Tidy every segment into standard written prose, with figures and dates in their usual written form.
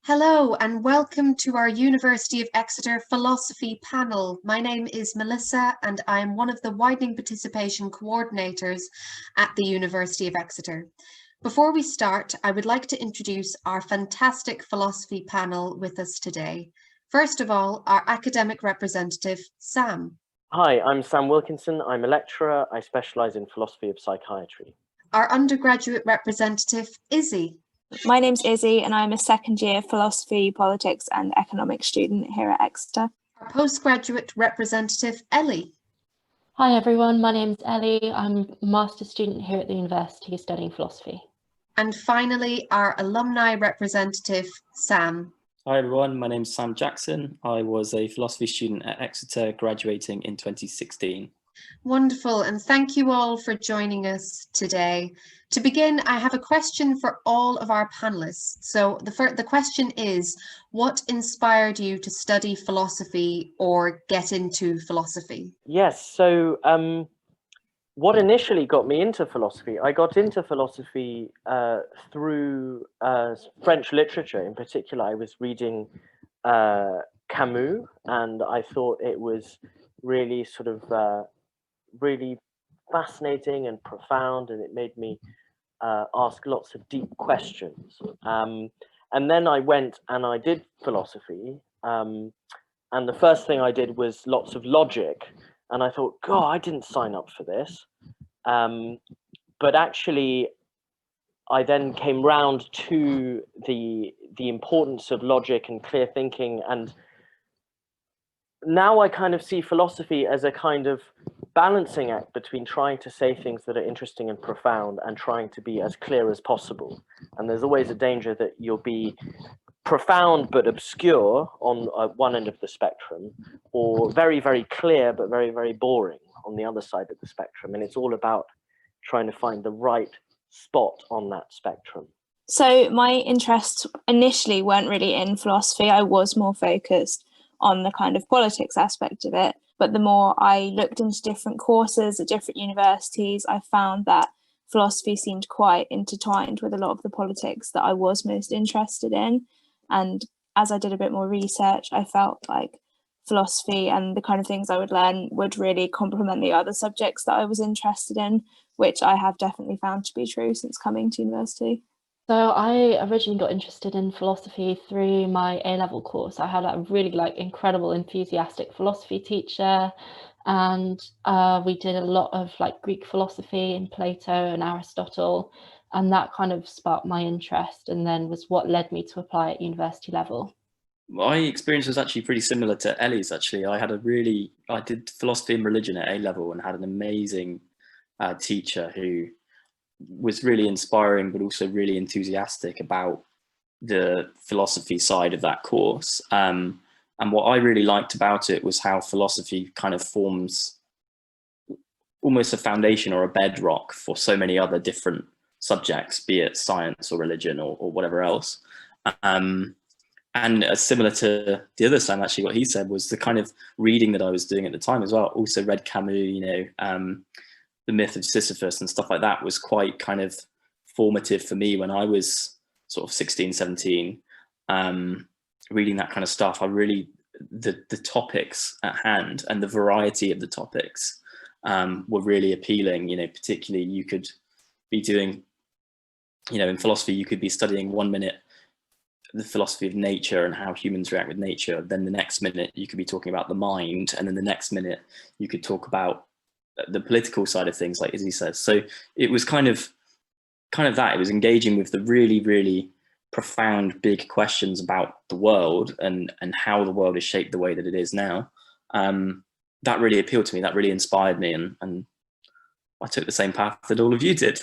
Hello and welcome to our University of Exeter philosophy panel. My name is Melissa and I am one of the Widening Participation coordinators at the University of Exeter. Before we start, I would like to introduce our fantastic philosophy panel with us today. First of all, our academic representative, Sam. Hi, I'm Sam Wilkinson. I'm a lecturer. I specialise in philosophy of psychiatry. Our undergraduate representative, Izzie. My name's Izzie and I'm a second year philosophy, politics and economics student here at Exeter. Our postgraduate representative, Ellie. Hi everyone, my name's Ellie. I'm a master's student here at the university studying philosophy. And finally, our alumni representative, Sam. Hi everyone, my name's Sam Jackson. I was a philosophy student at Exeter, graduating in 2016. Wonderful, and thank you all for joining us today. To begin, I have a question for all of our panelists. So the question is, what inspired you to study philosophy or get into philosophy? Yes, so what initially got me into philosophy, I got into philosophy through French literature. In particular, I was reading Camus, and I thought it was really sort of really fascinating and profound, and it made me ask lots of deep questions. And then I went and I did philosophy, and the first thing I did was lots of logic, and I thought, God, I didn't sign up for this. But actually, I then came round to the importance of logic and clear thinking, and now I kind of see philosophy as a kind of balancing act between trying to say things that are interesting and profound and trying to be as clear as possible. And there's always a danger that you'll be profound but obscure on one end of the spectrum, or very, very clear but very, very boring on the other side of the spectrum. And it's all about trying to find the right spot on that spectrum. So my interests initially weren't really in philosophy. I was more focused on the kind of politics aspect of it. But the more I looked into different courses at different universities, I found that philosophy seemed quite intertwined with a lot of the politics that I was most interested in. And as I did a bit more research, I felt like philosophy and the kind of things I would learn would really complement the other subjects that I was interested in, which I have definitely found to be true since coming to university. So I originally got interested in philosophy through my A-level course. I had a really incredible, enthusiastic philosophy teacher, and we did a lot of Greek philosophy and Plato and Aristotle, and that kind of sparked my interest and then was what led me to apply at university level. My experience was actually pretty similar to Ellie's, actually. I did philosophy and religion at A-level and had an amazing teacher who was really inspiring, but also really enthusiastic about the philosophy side of that course. And what I really liked about it was how philosophy kind of forms almost a foundation or a bedrock for so many other different subjects, be it science or religion or whatever else. And similar to the other Sam, actually, what he said was the kind of reading that I was doing at the time as well. Also read Camus, The Myth of Sisyphus and stuff like that was quite kind of formative for me when I was sort of 16, 17, reading that kind of stuff. The topics at hand and the variety of the topics were really appealing. Particularly you could be doing, in philosophy, you could be studying 1 minute the philosophy of nature and how humans react with nature. Then the next minute you could be talking about the mind. And then the next minute you could talk about the political side of things, like Izzie says. So it was kind of that. It was engaging with the really, really profound, big questions about the world and how the world is shaped the way that it is now. That really appealed to me. That really inspired me, and I took the same path that all of you did.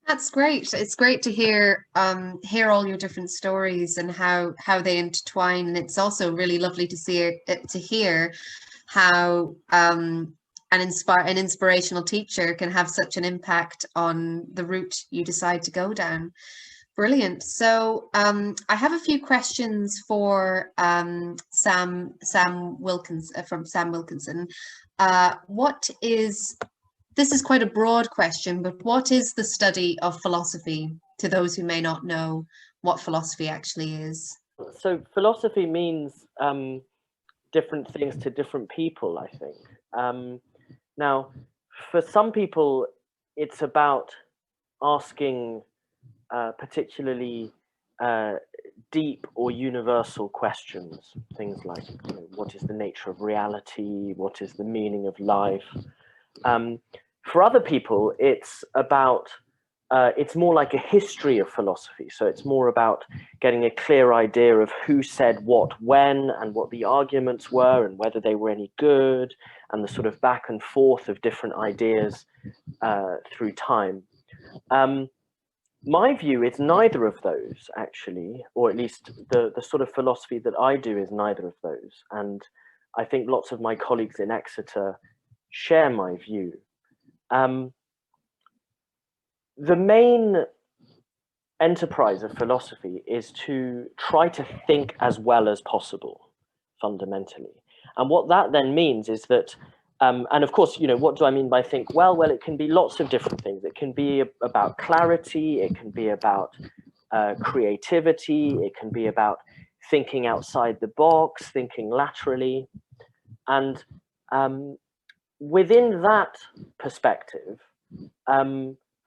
That's great. It's great to hear all your different stories and how they intertwine. And it's also really lovely to hear how an inspirational teacher can have such an impact on the route you decide to go down. Brilliant. So I have a few questions for Sam Wilkinson. This is quite a broad question, but what is the study of philosophy, to those who may not know what philosophy actually is? so philosophy means different things to different people, I think. Now, for some people, it's about asking particularly deep or universal questions, things like, you know, what is the nature of reality? What is the meaning of life? For other people, it's about, it's more like a history of philosophy. So it's more about getting a clear idea of who said what when, and what the arguments were, and whether they were any good, and the sort of back and forth of different ideas through time. My view is neither of those, actually, or at least the sort of philosophy that I do is neither of those. And I think lots of my colleagues in Exeter share my view. The main enterprise of philosophy is to try to think as well as possible, fundamentally. And what that then means is that, and of course, you know, what do I mean by think well? Well, it can be lots of different things. It can be about clarity. It can be about creativity. It can be about thinking outside the box, thinking laterally. And within that perspective,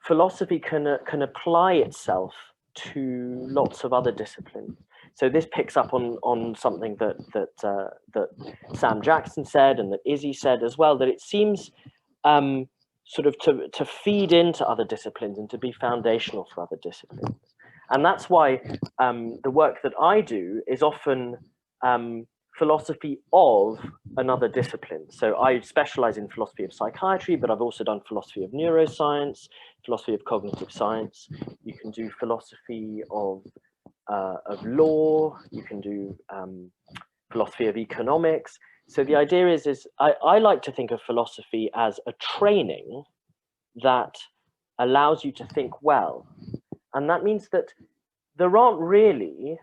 philosophy can apply itself to lots of other disciplines. So this picks up on something that Sam Jackson said, and that Izzie said as well, that it seems sort of to feed into other disciplines and to be foundational for other disciplines. And that's why the work that I do is often philosophy of another discipline. So I specialize in philosophy of psychiatry, but I've also done philosophy of neuroscience, philosophy of cognitive science. You can do philosophy of law. You can do philosophy of economics. So the idea is I like to think of philosophy as a training that allows you to think well. And that means that there aren't really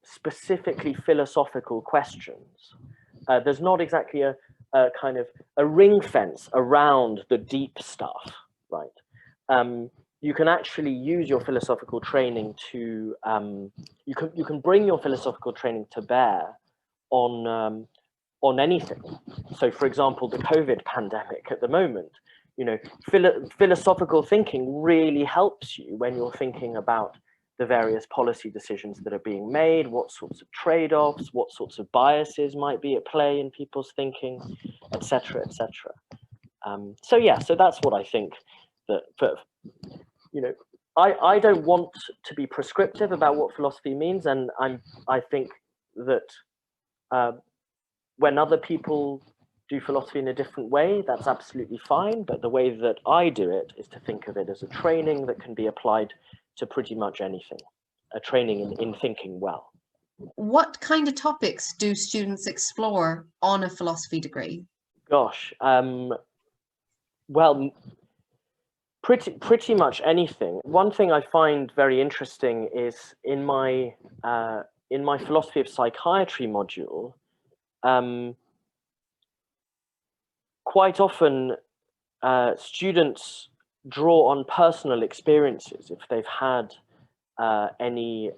specifically philosophical questions. There's not exactly a kind of a ring fence around the deep stuff, right? You can actually use your philosophical training to, you can bring your philosophical training to bear on anything. So for example, the COVID pandemic at the moment, you know, philosophical thinking really helps you when you're thinking about the various policy decisions that are being made, what sorts of trade-offs, what sorts of biases might be at play in people's thinking, etc., etc. So yeah, so that's what I think that, you know, I don't want to be prescriptive about what philosophy means, and I think that when other people do philosophy in a different way, that's absolutely fine. But the way that I do it is to think of it as a training that can be applied to pretty much anything, a training in thinking well. What kind of topics do students explore on a philosophy degree? Gosh, well, pretty much anything. One thing I find very interesting is in my philosophy of psychiatry module, quite often students draw on personal experiences. If they've had any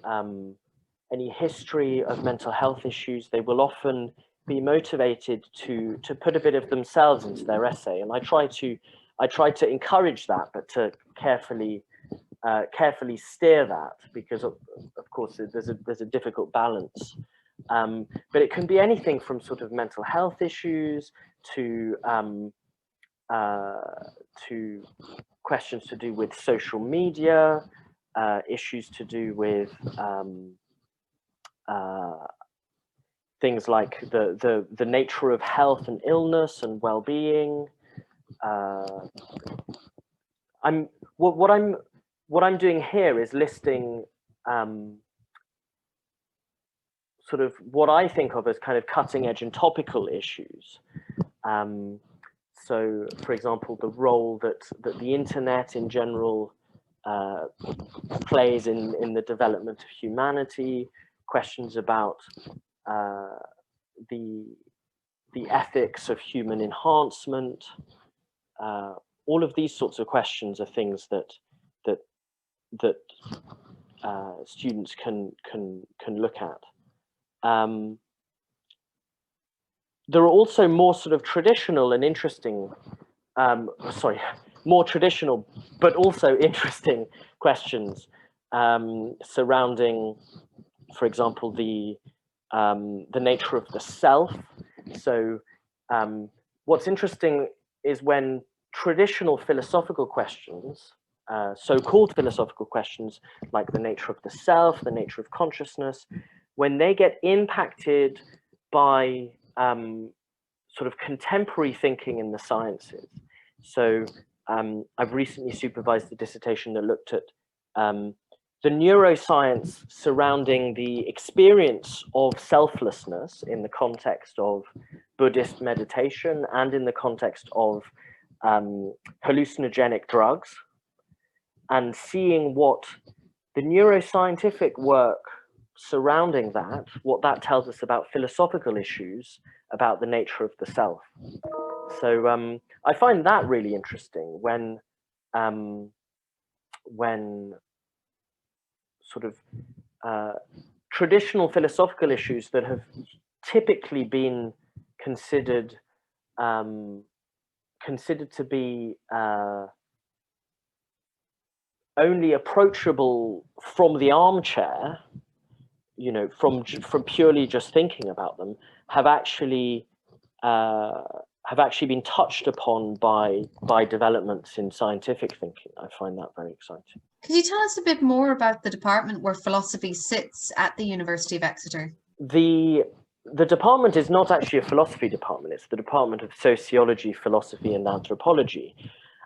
history of mental health issues, they will often be motivated to put a bit of themselves into their essay. And I try to encourage that, but to carefully steer that, because of course there's a difficult balance. But it can be anything from sort of mental health issues to questions to do with social media, issues to do with things like the nature of health and illness and well-being. What I'm doing here is listing sort of what I think of as kind of cutting edge and topical issues. So, for example, the role that the internet in general plays in the development of humanity, questions about the ethics of human enhancement. All of these sorts of questions are things that students can look at. There are also more sort of traditional and interesting, more traditional but also interesting questions surrounding, for example, the nature of the self. So what's interesting is when traditional philosophical questions, so-called philosophical questions like the nature of the self, the nature of consciousness, when they get impacted by sort of contemporary thinking in the sciences. So I've recently supervised a dissertation that looked at the neuroscience surrounding the experience of selflessness in the context of Buddhist meditation and in the context of hallucinogenic drugs, and seeing what the neuroscientific work surrounding that, what that tells us about philosophical issues about the nature of the self. So I find that really interesting when sort of traditional philosophical issues that have typically been considered to be only approachable from the armchair, you know, from purely just thinking about them, have actually been touched upon by developments in scientific thinking. I find that very exciting. Could you tell us a bit more about the department where philosophy sits at the University of Exeter? The department is not actually a philosophy department. It's the Department of Sociology, Philosophy and Anthropology.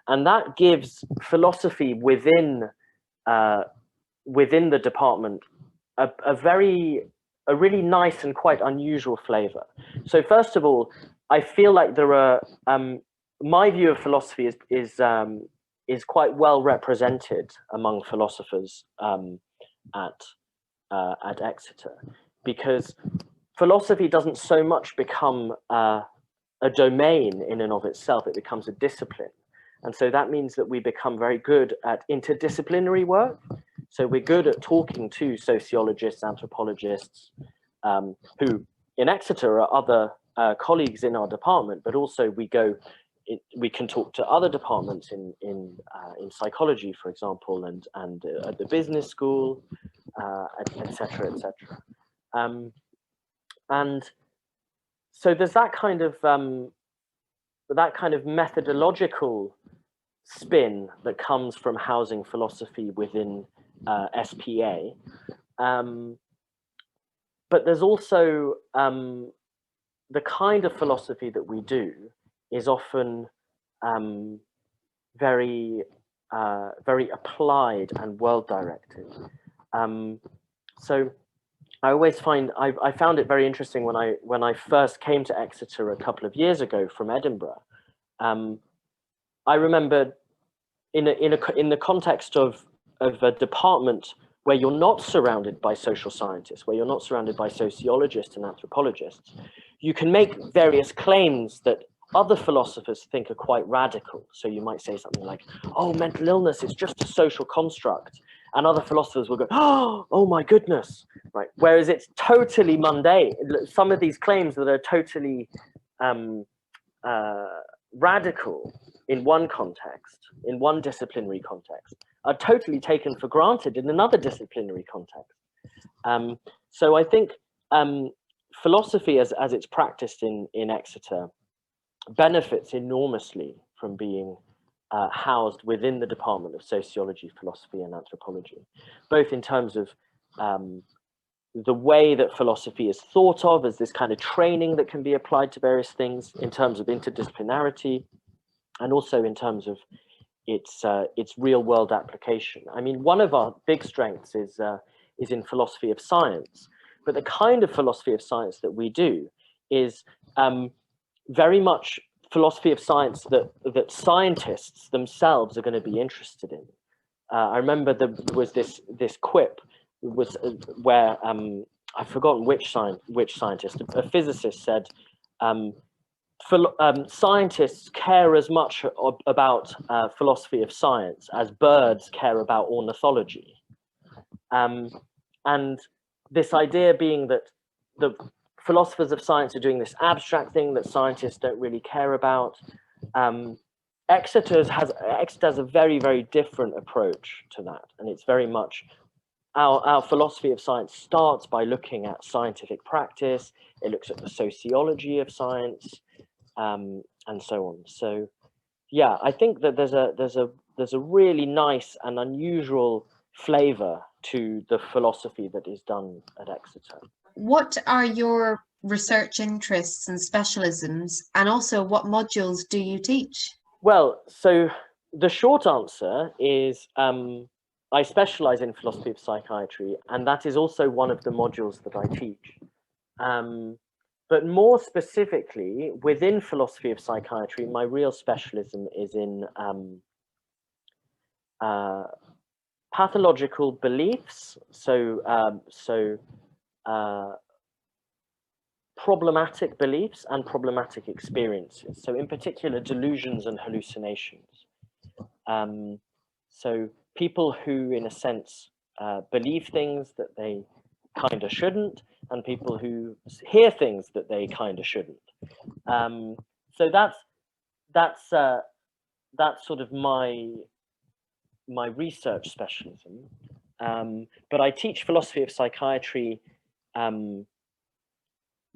And that gives philosophy within the department a really nice and quite unusual flavor. So first of all, I feel like there are my view of philosophy is quite well represented among philosophers at Exeter, because philosophy doesn't so much become a domain in and of itself; it becomes a discipline. And so that means that we become very good at interdisciplinary work. So we're good at talking to sociologists, anthropologists, who in Exeter are other colleagues in our department, but also we can talk to other departments in psychology, for example, and at the business school, et cetera, et cetera. And so there's that kind of methodological spin that comes from housing philosophy within SPA, but there's also the kind of philosophy that we do is often very applied and world directed. So I always find I found it very interesting when I first came to Exeter a couple of years ago from Edinburgh. I remember in the context of a department where you're not surrounded by social scientists, where you're not surrounded by sociologists and anthropologists, you can make various claims that other philosophers think are quite radical. So you might say something like, oh, mental illness is just a social construct. And other philosophers will go, oh my goodness, right? Whereas it's totally mundane. Some of these claims that are totally radical in one context, in one disciplinary context, are totally taken for granted in another disciplinary context. So I think philosophy as it's practiced in Exeter benefits enormously from being housed within the Department of Sociology, Philosophy and Anthropology, both in terms of the way that philosophy is thought of as this kind of training that can be applied to various things, in terms of interdisciplinarity, and also in terms of its real world application. I mean, one of our big strengths is in philosophy of science, but the kind of philosophy of science that we do is very much philosophy of science that scientists themselves are going to be interested in. I remember there was this quip where I've forgotten which scientist, a physicist said, scientists care as much about philosophy of science as birds care about ornithology. And this idea being that the philosophers of science are doing this abstract thing that scientists don't really care about. Exeter has a very, very different approach to that. And it's very much, our philosophy of science starts by looking at scientific practice. It looks at the sociology of science, and so on. So yeah, I think that there's a really nice and unusual flavor to the philosophy that is done at Exeter. What are your research interests and specialisms, and also what modules do you teach? Well, so the short answer is I specialize in philosophy of psychiatry, and that is also one of the modules that I teach. But more specifically, within philosophy of psychiatry, my real specialism is in pathological beliefs, problematic beliefs and problematic experiences. So in particular, delusions and hallucinations. So people who, in a sense, believe things that they kind of shouldn't, and people who hear things that they kind of shouldn't. So that's sort of my research specialism. But I teach philosophy of psychiatry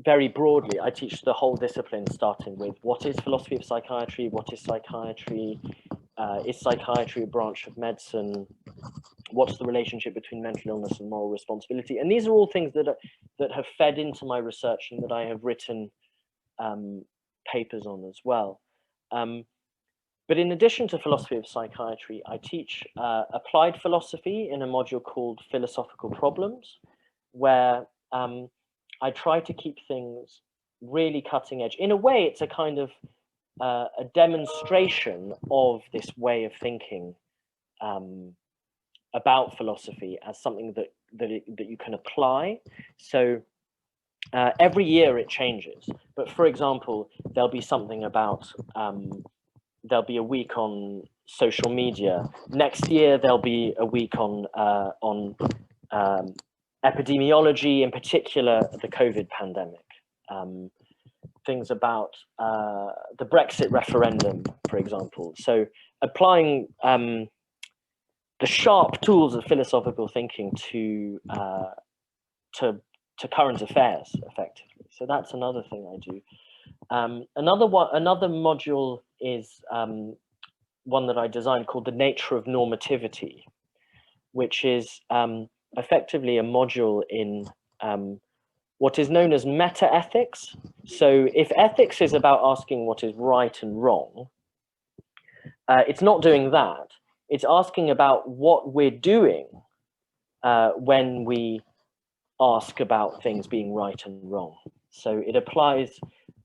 very broadly. I teach the whole discipline, starting with what is philosophy of psychiatry, what is psychiatry a branch of medicine, what's the relationship between mental illness and moral responsibility, and these are all things that have fed into my research and that I have written papers on as well. But in addition to philosophy of psychiatry, I teach applied philosophy in a module called Philosophical Problems, where I try to keep things really cutting edge. In a way, it's a kind of a demonstration of this way of thinking about philosophy as something that you can apply. So every year it changes. But for example, there'll be something about, there'll be a week on social media. Next year, there'll be a week on epidemiology, in particular, the COVID pandemic. Things about the Brexit referendum, for example. So applying the sharp tools of philosophical thinking to current affairs, effectively. So that's another thing I do. Another module is one that I designed called The Nature of Normativity, which is effectively a module in what is known as meta-ethics. So if ethics is about asking what is right and wrong, it's not doing that. It's asking about what we're doing when we ask about things being right and wrong. So it applies,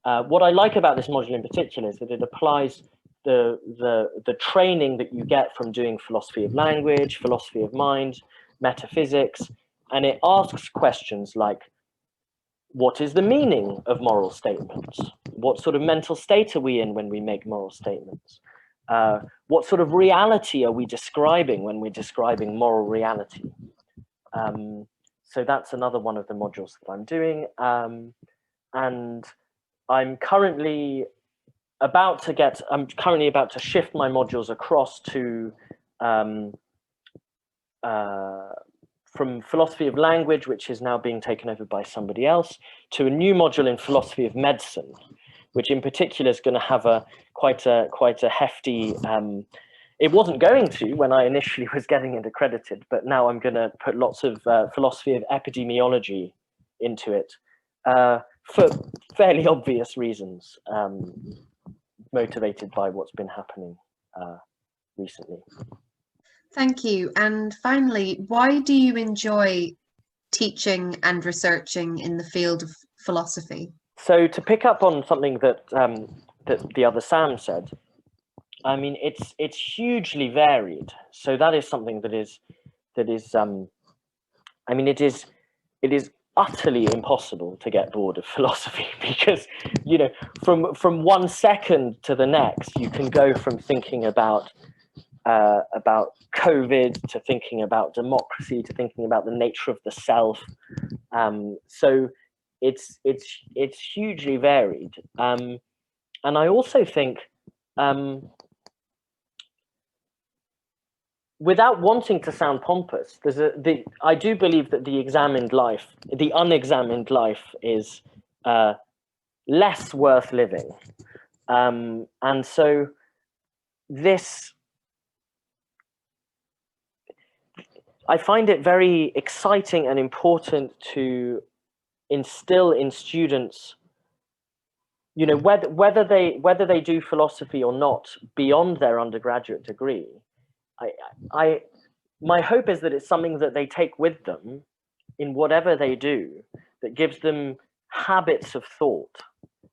what I like about this module in particular is that it applies the training that you get from doing philosophy of language, philosophy of mind, metaphysics, and it asks questions like, what is the meaning of moral statements? What sort of mental state are we in when we make moral statements? What sort of reality are we describing when we're describing moral reality? So that's another one of the modules that I'm doing. And I'm currently about to shift my modules across to from philosophy of language, which is now being taken over by somebody else, to a new module in philosophy of medicine, which in particular is going to have quite a hefty. It wasn't going to when I initially was getting it accredited, but now I'm going to put lots of philosophy of epidemiology into it for fairly obvious reasons, motivated by what's been happening recently. Thank you. And finally, why do you enjoy teaching and researching in the field of philosophy? So to pick up on something that that the other Sam said, I mean, it's hugely varied. So that is something that is I mean, it is utterly impossible to get bored of philosophy, because, from 1 second to the next, you can go from thinking about about COVID, to thinking about democracy, to thinking about the nature of the self. So it's hugely varied. And I also think, without wanting to sound pompous, I do believe that the unexamined life is less worth living. And so I find it very exciting and important to instill in students, you know, whether they do philosophy or not beyond their undergraduate degree. My hope is that it's something that they take with them in whatever they do, that gives them habits of thought,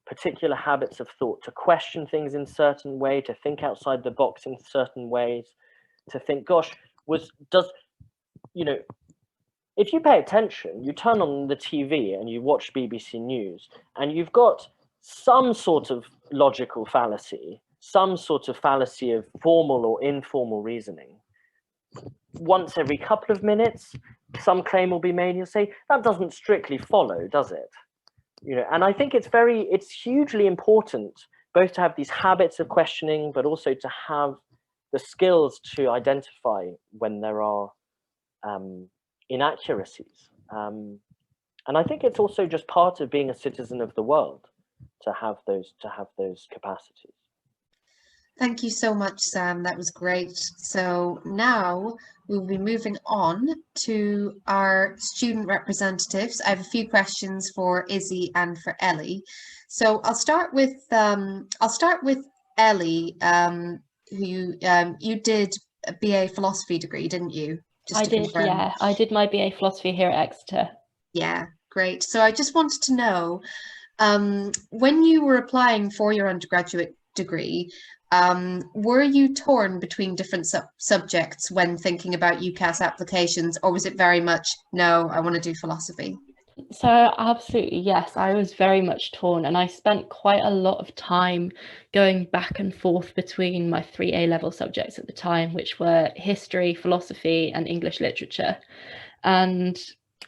particular habits of thought, to question things in certain way, to think outside the box in certain ways, to think, gosh, you know, if you pay attention, you turn on the TV and you watch BBC News, and you've got some sort of logical fallacy, some sort of fallacy of formal or informal reasoning. Once every couple of minutes, some claim will be made, and you'll say, that doesn't strictly follow, does it? You know, and I think it's hugely important both to have these habits of questioning, but also to have the skills to identify when there are inaccuracies. And I think it's also just part of being a citizen of the world to have those capacities. Thank you so much, Sam. That was great. So now we'll be moving on to our student representatives. I have a few questions for Izzie and for Ellie. So I'll start with Ellie, who you did a BA philosophy degree, didn't you? I did, yeah. I did my BA philosophy here at Exeter. Yeah, great. So I just wanted to know, when you were applying for your undergraduate degree, were you torn between different subjects when thinking about UCAS applications, or was it very much, no, I want to do philosophy? So absolutely, yes, I was very much torn, and I spent quite a lot of time going back and forth between my 3 A-level subjects at the time, which were history, philosophy, and English literature. And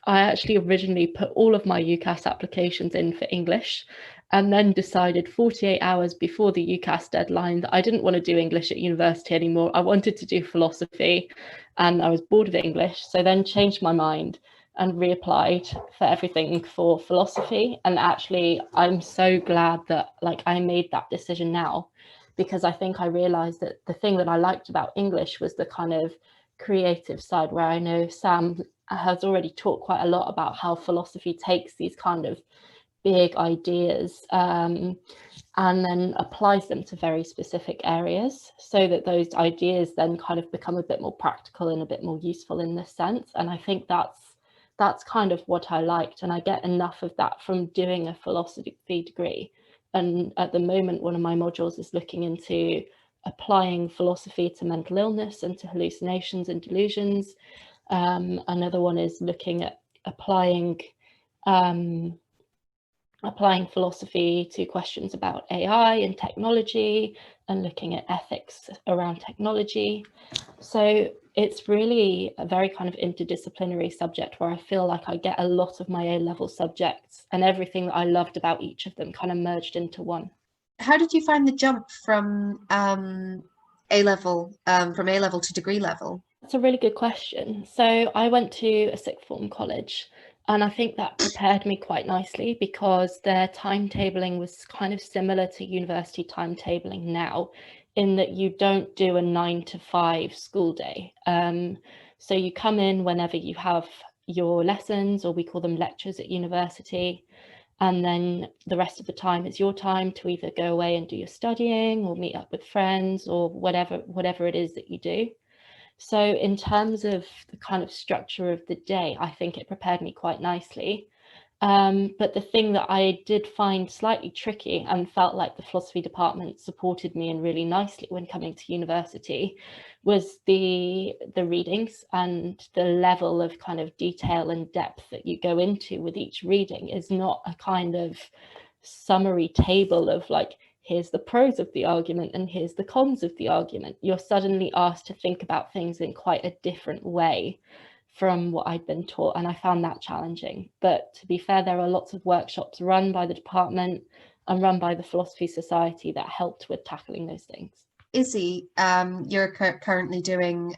I actually originally put all of my UCAS applications in for English, and then decided 48 hours before the UCAS deadline that I didn't want to do English at university anymore. I wanted to do philosophy, and I was bored of English, so then changed my mind and reapplied for everything for philosophy. And actually, I'm so glad that I made that decision now, because I think I realized that the thing that I liked about English was the kind of creative side, where I know Sam has already talked quite a lot about how philosophy takes these kind of big ideas and then applies them to very specific areas, so that those ideas then kind of become a bit more practical and a bit more useful in this sense. And I think that's kind of what I liked, and I get enough of that from doing a philosophy degree. And at the moment, one of my modules is looking into applying philosophy to mental illness and to hallucinations and delusions. Another one is looking at applying philosophy to questions about AI and technology, and looking at ethics around technology. So it's really a very kind of interdisciplinary subject, where I feel like I get a lot of my A-level subjects and everything that I loved about each of them kind of merged into one. How did you find the jump from A-level to degree level? That's a really good question. So I went to a sixth form college, and I think that prepared me quite nicely, because their timetabling was kind of similar to university timetabling now, in that you don't do a 9 to 5 school day. So you come in whenever you have your lessons, or we call them lectures at university, and then the rest of the time is your time to either go away and do your studying, or meet up with friends, or whatever it is that you do. So in terms of the kind of structure of the day, I think it prepared me quite nicely. But the thing that I did find slightly tricky, and felt like the philosophy department supported me in really nicely when coming to university, was the readings, and the level of kind of detail and depth that you go into with each reading is not a kind of summary table of here's the pros of the argument and here's the cons of the argument. You're suddenly asked to think about things in quite a different way from what I'd been taught, and I found that challenging. But to be fair, there are lots of workshops run by the department and run by the Philosophy Society that helped with tackling those things. Izzie, you're currently doing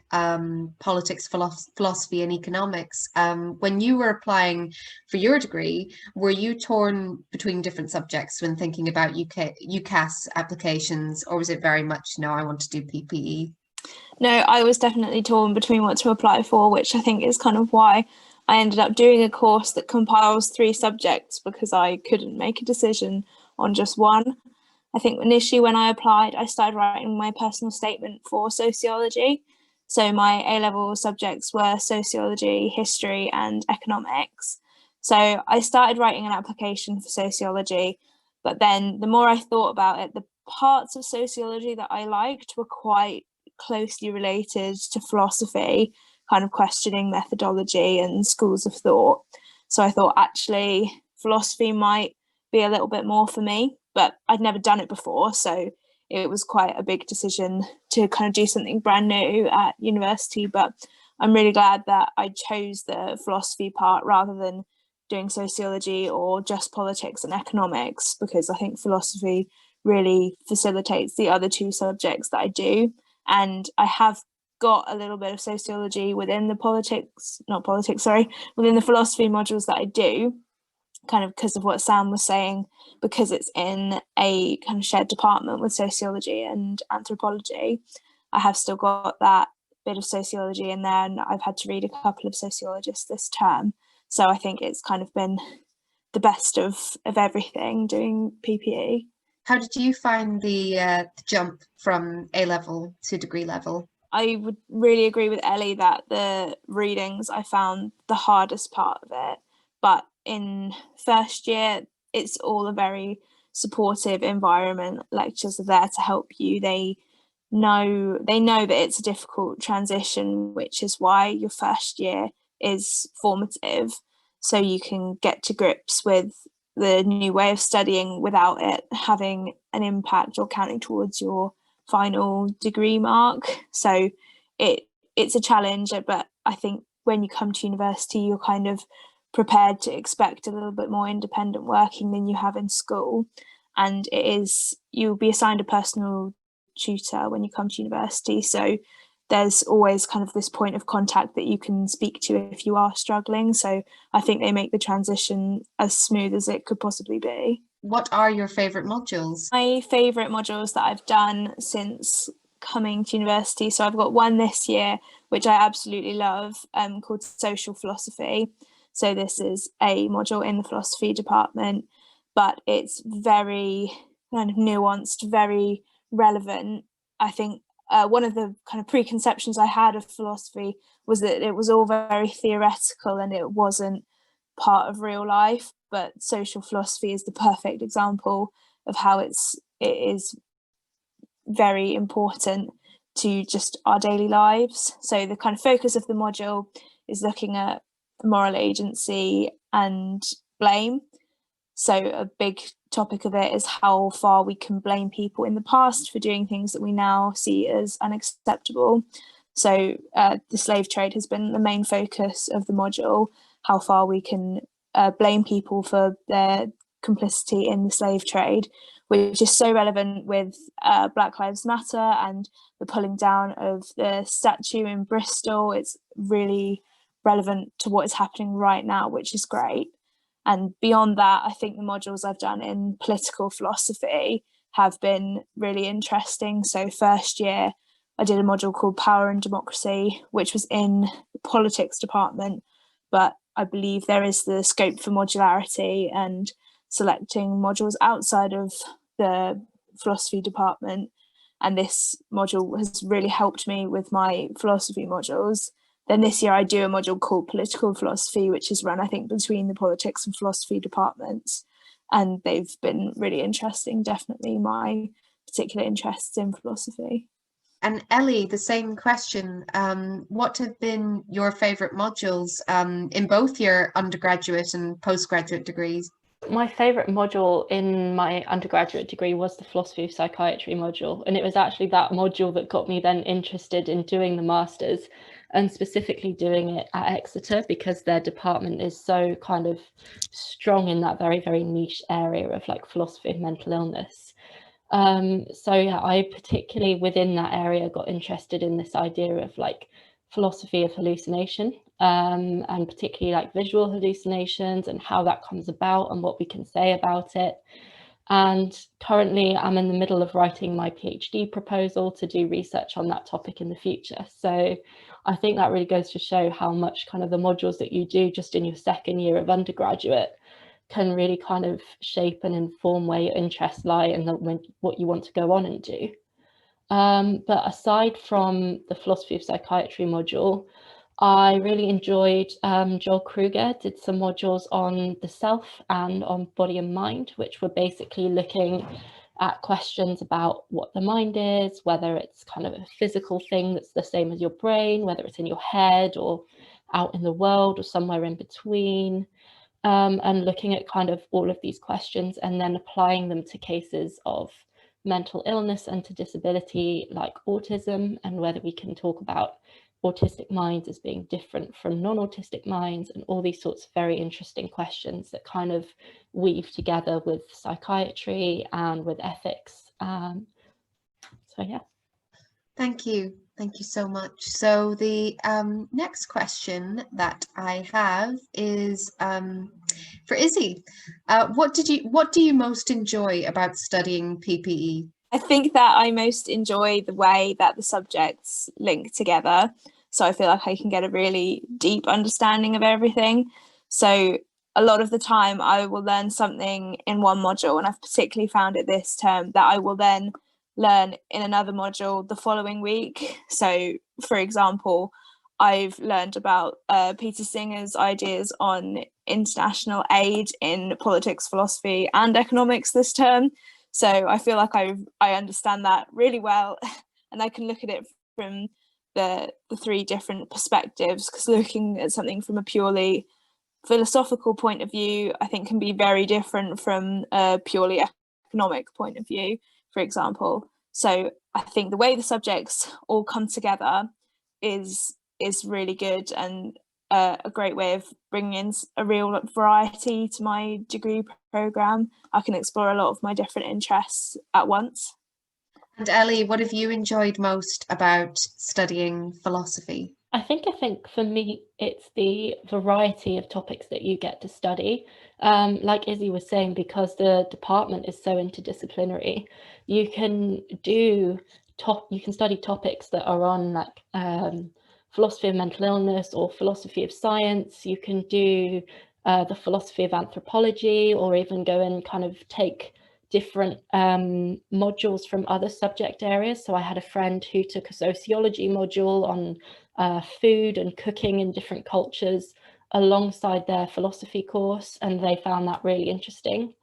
politics, philosophy and economics. When you were applying for your degree, were you torn between different subjects when thinking about UCAS applications, or was it very much, no, I want to do PPE? No, I was definitely torn between what to apply for, which I think is kind of why I ended up doing a course that compiles 3 subjects, because I couldn't make a decision on just one. I think initially when I applied, I started writing my personal statement for sociology. So my A-level subjects were sociology, history and economics. So I started writing an application for sociology, but then the more I thought about it, the parts of sociology that I liked were quite closely related to philosophy, kind of questioning methodology and schools of thought. So I thought actually philosophy might be a little bit more for me, but I'd never done it before, so it was quite a big decision to kind of do something brand new at university. But I'm really glad that I chose the philosophy part rather than doing sociology or just politics and economics, because I think philosophy really facilitates the other 2 subjects that I do. And I have got a little bit of sociology within the within the philosophy modules that I do, kind of because of what Sam was saying, because it's in a kind of shared department with sociology and anthropology. I have still got that bit of sociology in there, and I've had to read a couple of sociologists this term. So I think it's kind of been the best of everything doing PPE. How did you find the jump from A-level to degree level? I would really agree with Ellie that the readings I found the hardest part of it, but in first year it's all a very supportive environment. Lecturers are there to help you. They know that it's a difficult transition, which is why your first year is formative, so you can get to grips with the new way of studying without it having an impact or counting towards your final degree mark. So it's a challenge, but I think when you come to university, you're kind of prepared to expect a little bit more independent working than you have in school. And you'll be assigned a personal tutor when you come to university. So there's always kind of this point of contact that you can speak to if you are struggling. So I think they make the transition as smooth as it could possibly be. What are your favourite modules? My favourite modules that I've done since coming to university, so I've got one this year which I absolutely love, called social philosophy. So this is a module in the philosophy department, but it's very kind of nuanced, very relevant. I think one of the kind of preconceptions I had of philosophy was that it was all very theoretical and it wasn't part of real life, but social philosophy is the perfect example of how it is very important to just our daily lives. So the kind of focus of the module is looking at moral agency and blame. So a big topic of it is how far we can blame people in the past for doing things that we now see as unacceptable. So the slave trade has been the main focus of the module, how far we can blame people for their complicity in the slave trade, which is so relevant with Black Lives Matter and the pulling down of the statue in Bristol. It's really relevant to what is happening right now, which is great. And beyond that, I think the modules I've done in political philosophy have been really interesting. So first year, I did a module called Power and Democracy, which was in the politics department, but I believe there is the scope for modularity and selecting modules outside of the philosophy department. And this module has really helped me with my philosophy modules. Then this year I do a module called Political Philosophy, which is run, I think, between the politics and philosophy departments. And they've been really interesting, definitely my particular interests in philosophy. And Ellie, the same question. What have been your favourite modules in both your undergraduate and postgraduate degrees? my favourite module in my undergraduate degree was the philosophy of psychiatry module, and it was actually that module that got me then interested in doing the masters, and specifically doing it at Exeter, because their department is so kind of strong in that very, very niche area of like philosophy of mental illness. So yeah, I particularly within that area got interested in this idea of like philosophy of hallucination, and particularly like visual hallucinations and how that comes about and what we can say about it. And currently I'm in the middle of writing my PhD proposal to do research on that topic in the future. So I think that really goes to show how much kind of the modules that you do just in your second year of undergraduate can really kind of shape and inform where your interests lie and what you want to go on and do. But aside from the philosophy of psychiatry module, I really enjoyed Joel Kruger did some modules on the self and on body and mind, which were basically looking at questions about what the mind is, whether it's kind of a physical thing that's the same as your brain, whether it's in your head or out in the world or somewhere in between. And looking at kind of all of these questions and then applying them to cases of mental illness and to disability like autism, and whether we can talk about autistic minds as being different from non-autistic minds, and all these sorts of very interesting questions that kind of weave together with psychiatry and with ethics. So yeah. Thank you. Thank you so much. So the next question that I have is for Izzie. What do you most enjoy about studying PPE? I think that I most enjoy the way that the subjects link together. So I feel like I can get a really deep understanding of everything. So a lot of the time I will learn something in one module, and I've particularly found it this term that I will then learn in another module the following week. So for example, I've learned about Peter Singer's ideas on international aid in politics, philosophy and economics this term. So I feel like I understand that really well, and I can look at it from the three different perspectives, because looking at something from a purely philosophical point of view, I think can be very different from a purely economic point of view, for example. So I think the way the subjects all come together is really good, and a great way of bringing in a real variety to my degree programme. I can explore a lot of my different interests at once. And Ellie, what have you enjoyed most about studying philosophy? I think for me, it's the variety of topics that you get to study. Like Izzie was saying, because the department is so interdisciplinary, you can study topics that are on like philosophy of mental illness or philosophy of science. You can do the philosophy of anthropology, or even go and kind of take different modules from other subject areas. So I had a friend who took a sociology module on food and cooking in different cultures alongside their philosophy course, and they found that really interesting.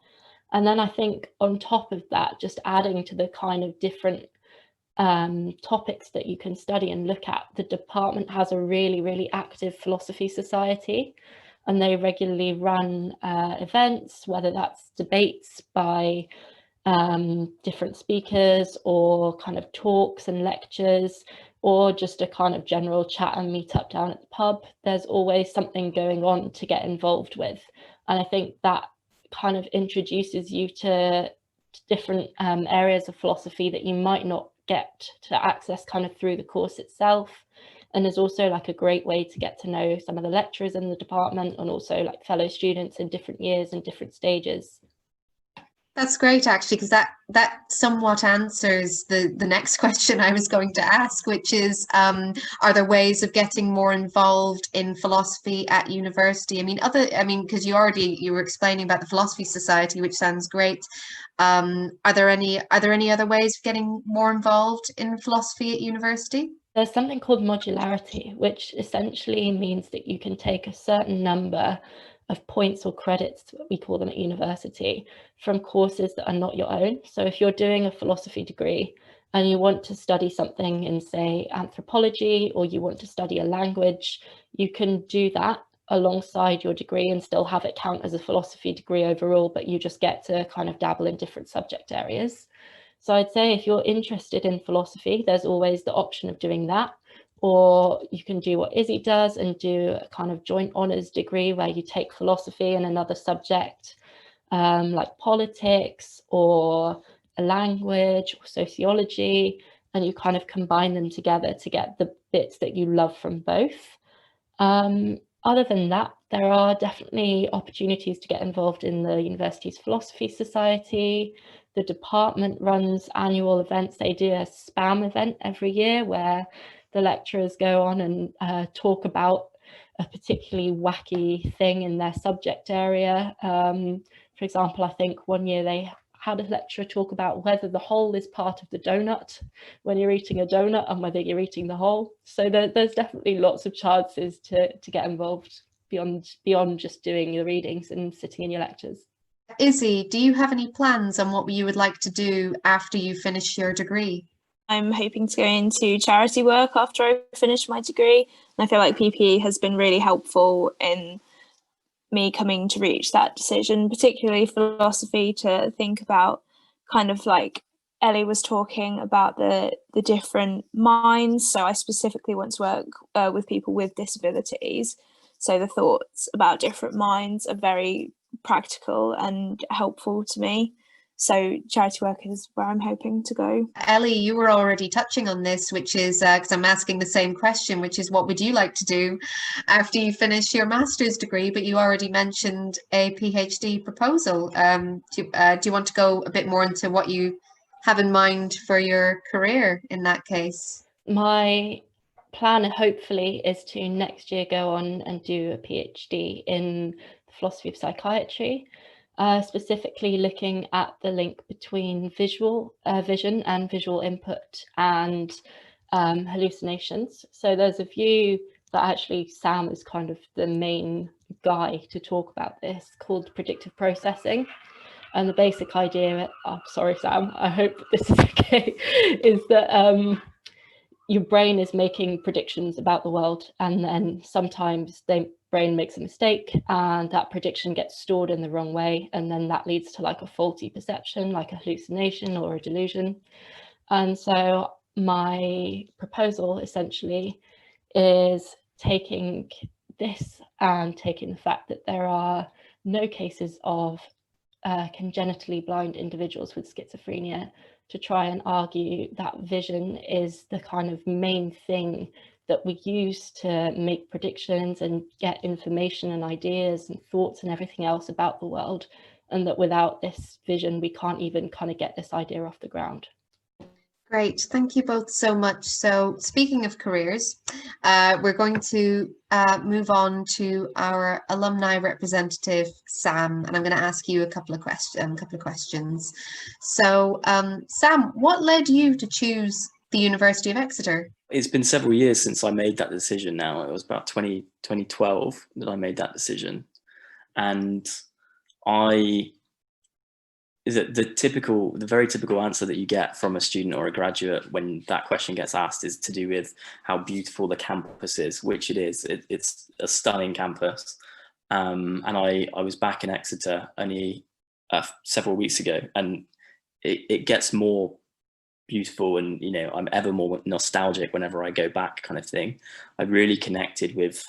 And then I think on top of that, just adding to the kind of different topics that you can study and look at, the department has a really, really active philosophy society, and they regularly run events, whether that's debates by different speakers, or kind of talks and lectures, or just a kind of general chat and meet up down at the pub. There's always something going on to get involved with. And I think that kind of introduces you to different areas of philosophy that you might not get to access kind of through the course itself. And there's also like a great way to get to know some of the lecturers in the department, and also like fellow students in different years and different stages. That's great, actually, because that somewhat answers the next question I was going to ask, which is, are there ways of getting more involved in philosophy at university? I mean, because you were explaining about the Philosophy Society, which sounds great. Are there any other ways of getting more involved in philosophy at university? There's something called modularity, which essentially means that you can take a certain number of points or credits, we call them at university, from courses that are not your own. So if you're doing a philosophy degree and you want to study something in, say, anthropology, or you want to study a language, you can do that alongside your degree and still have it count as a philosophy degree overall, but you just get to kind of dabble in different subject areas. So I'd say if you're interested in philosophy, there's always the option of doing that. Or you can do what Izzie does and do a kind of joint honours degree where you take philosophy and another subject like politics or a language or sociology, and you kind of combine them together to get the bits that you love from both. Other than that, there are definitely opportunities to get involved in the university's philosophy society. The department runs annual events. They do a spam event every year where the lecturers go on and talk about a particularly wacky thing in their subject area. For example, I think one year they had a lecturer talk about whether the hole is part of the donut when you're eating a donut and whether you're eating the hole. So there's definitely lots of chances to get involved beyond just doing your readings and sitting in your lectures. Izzie, do you have any plans on what you would like to do after you finish your degree? I'm hoping to go into charity work after I finish my degree. And I feel like PPE has been really helpful in me coming to reach that decision, particularly philosophy, to think about kind of like Ellie was talking about the different minds. So I specifically want to work with people with disabilities. So the thoughts about different minds are very practical and helpful to me. So charity work is where I'm hoping to go. Ellie, you were already touching on this, which is because I'm asking the same question, which is what would you like to do after you finish your master's degree? But you already mentioned a PhD proposal. Do you want to go a bit more into what you have in mind for your career in that case? My plan, hopefully, is to next year go on and do a PhD in the philosophy of psychiatry. Specifically looking at the link between vision and visual input and hallucinations. So there's a view that actually Sam is kind of the main guy to talk about this, called predictive processing. And the basic idea, sorry Sam, I hope this is okay, is that your brain is making predictions about the world, and then sometimes the brain makes a mistake and that prediction gets stored in the wrong way, and then that leads to like a faulty perception, like a hallucination or a delusion. And so my proposal essentially is taking this and taking the fact that there are no cases of congenitally blind individuals with schizophrenia to try and argue that vision is the kind of main thing that we use to make predictions and get information and ideas and thoughts and everything else about the world, and that without this vision we can't even kind of get this idea off the ground. Great, thank you both so much. So speaking of careers, we're going to move on to our alumni representative, Sam, and I'm going to ask you a couple of questions. So Sam, what led you to choose the University of Exeter? It's been several years since I made that decision now. It was about 2012 that I made that decision. And the very typical answer that you get from a student or a graduate when that question gets asked is to do with how beautiful the campus is, which it is. It's a stunning campus. And I was back in Exeter only several weeks ago, and it gets more beautiful, and you know, I'm ever more nostalgic whenever I go back, kind of thing. I really connected with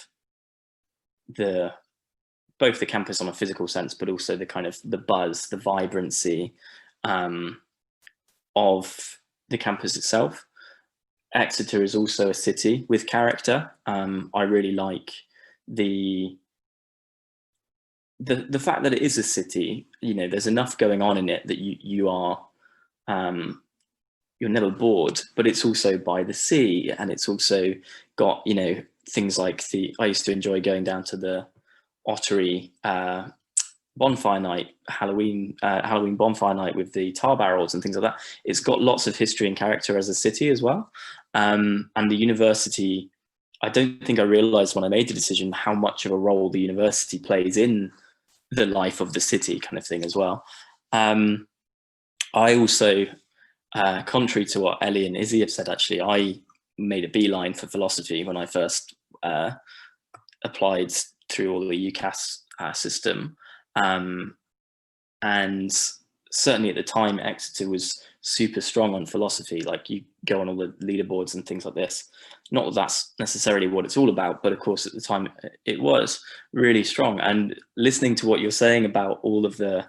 both the campus on a physical sense, but also the kind of the buzz, the vibrancy of the campus itself. Exeter is also a city with character. I really like the fact that it is a city. You know, there's enough going on in it that you're never bored, but it's also by the sea, and it's also got, you know, things like I used to enjoy going down to the Ottery bonfire night, Halloween bonfire night with the tar barrels and things like that. It's got lots of history and character as a city as well. And the university, I don't think I realized when I made the decision how much of a role the university plays in the life of the city, kind of thing as well. I also, contrary to what Ellie and Izzie have said, actually, I made a beeline for philosophy when I first applied through all the UCAS system. And certainly at the time, Exeter was super strong on philosophy. Like, you go on all the leaderboards and things like this. Not that that's necessarily what it's all about, but of course at the time it was really strong. And listening to what you're saying about all of the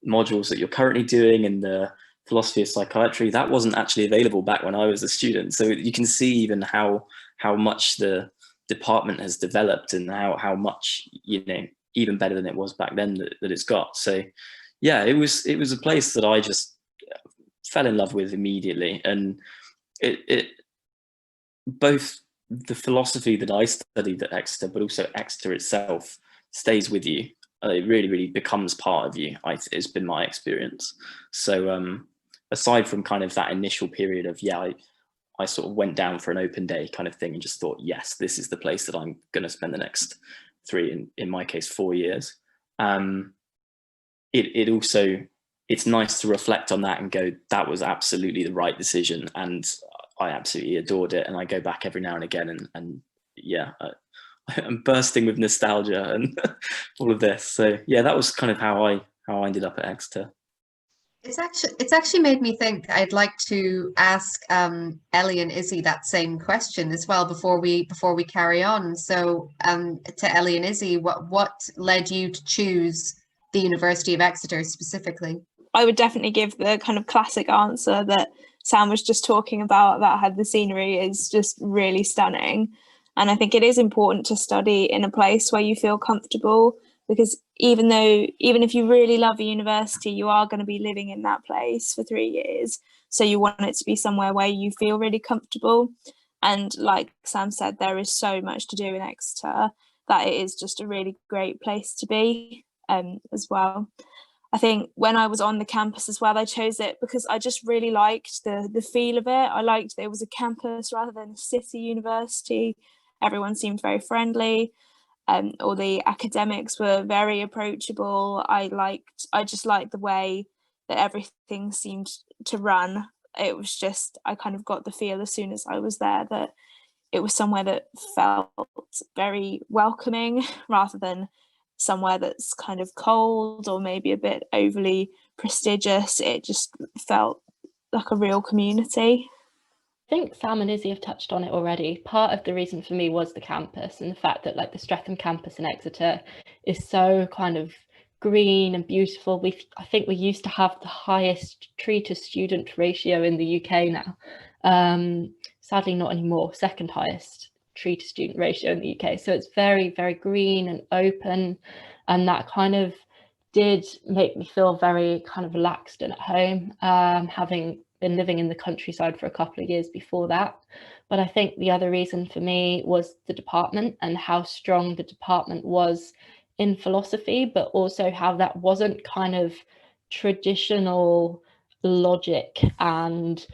modules that you're currently doing and the philosophy of psychiatry, that wasn't actually available back when I was a student. So you can see even how much the department has developed, and how much, you know, even better than it was back then that it's got. So yeah, it was a place that I just fell in love with immediately. And it both the philosophy that I studied at Exeter, but also Exeter itself, stays with you. It really, really becomes part of you. It's been my experience. So aside from kind of that initial period of, yeah, I sort of went down for an open day kind of thing and just thought, yes, this is the place that I'm going to spend the next 3, in my case, 4 years. It also, it's nice to reflect on that and go, that was absolutely the right decision, and I absolutely adored it, and I go back every now and again, and yeah, I'm bursting with nostalgia and all of this. So yeah, that was kind of how I ended up at Exeter. It's actually made me think. I'd like to ask Ellie and Izzie that same question as well before we carry on. So to Ellie and Izzie, what led you to choose the University of Exeter specifically? I would definitely give the kind of classic answer that Sam was just talking about how the scenery is just really stunning. And I think it is important to study in a place where you feel comfortable, because even if you really love a university, you are going to be living in that place for 3 years. So you want it to be somewhere where you feel really comfortable. And like Sam said, there is so much to do in Exeter that it is just a really great place to be as well. I think when I was on the campus as well, I chose it because I just really liked the feel of it. I liked that it was a campus rather than a city university. Everyone seemed very friendly. All the academics were very approachable. I just liked the way that everything seemed to run. It was just, I kind of got the feel as soon as I was there that it was somewhere that felt very welcoming rather than somewhere that's kind of cold or maybe a bit overly prestigious. It just felt like a real community. I think Sam and Izzie have touched on it already. Part of the reason for me was the campus, and the fact that like the Streatham campus in Exeter is so kind of green and beautiful. I think we used to have the highest tree to student ratio in the UK now. Sadly not anymore, second highest tree to student ratio in the UK. So it's very, very green and open, and that kind of did make me feel very kind of relaxed and at home, having been living in the countryside for a couple of years before that. But I think the other reason for me was the department and how strong the department was in philosophy, but also how that wasn't kind of traditional logic and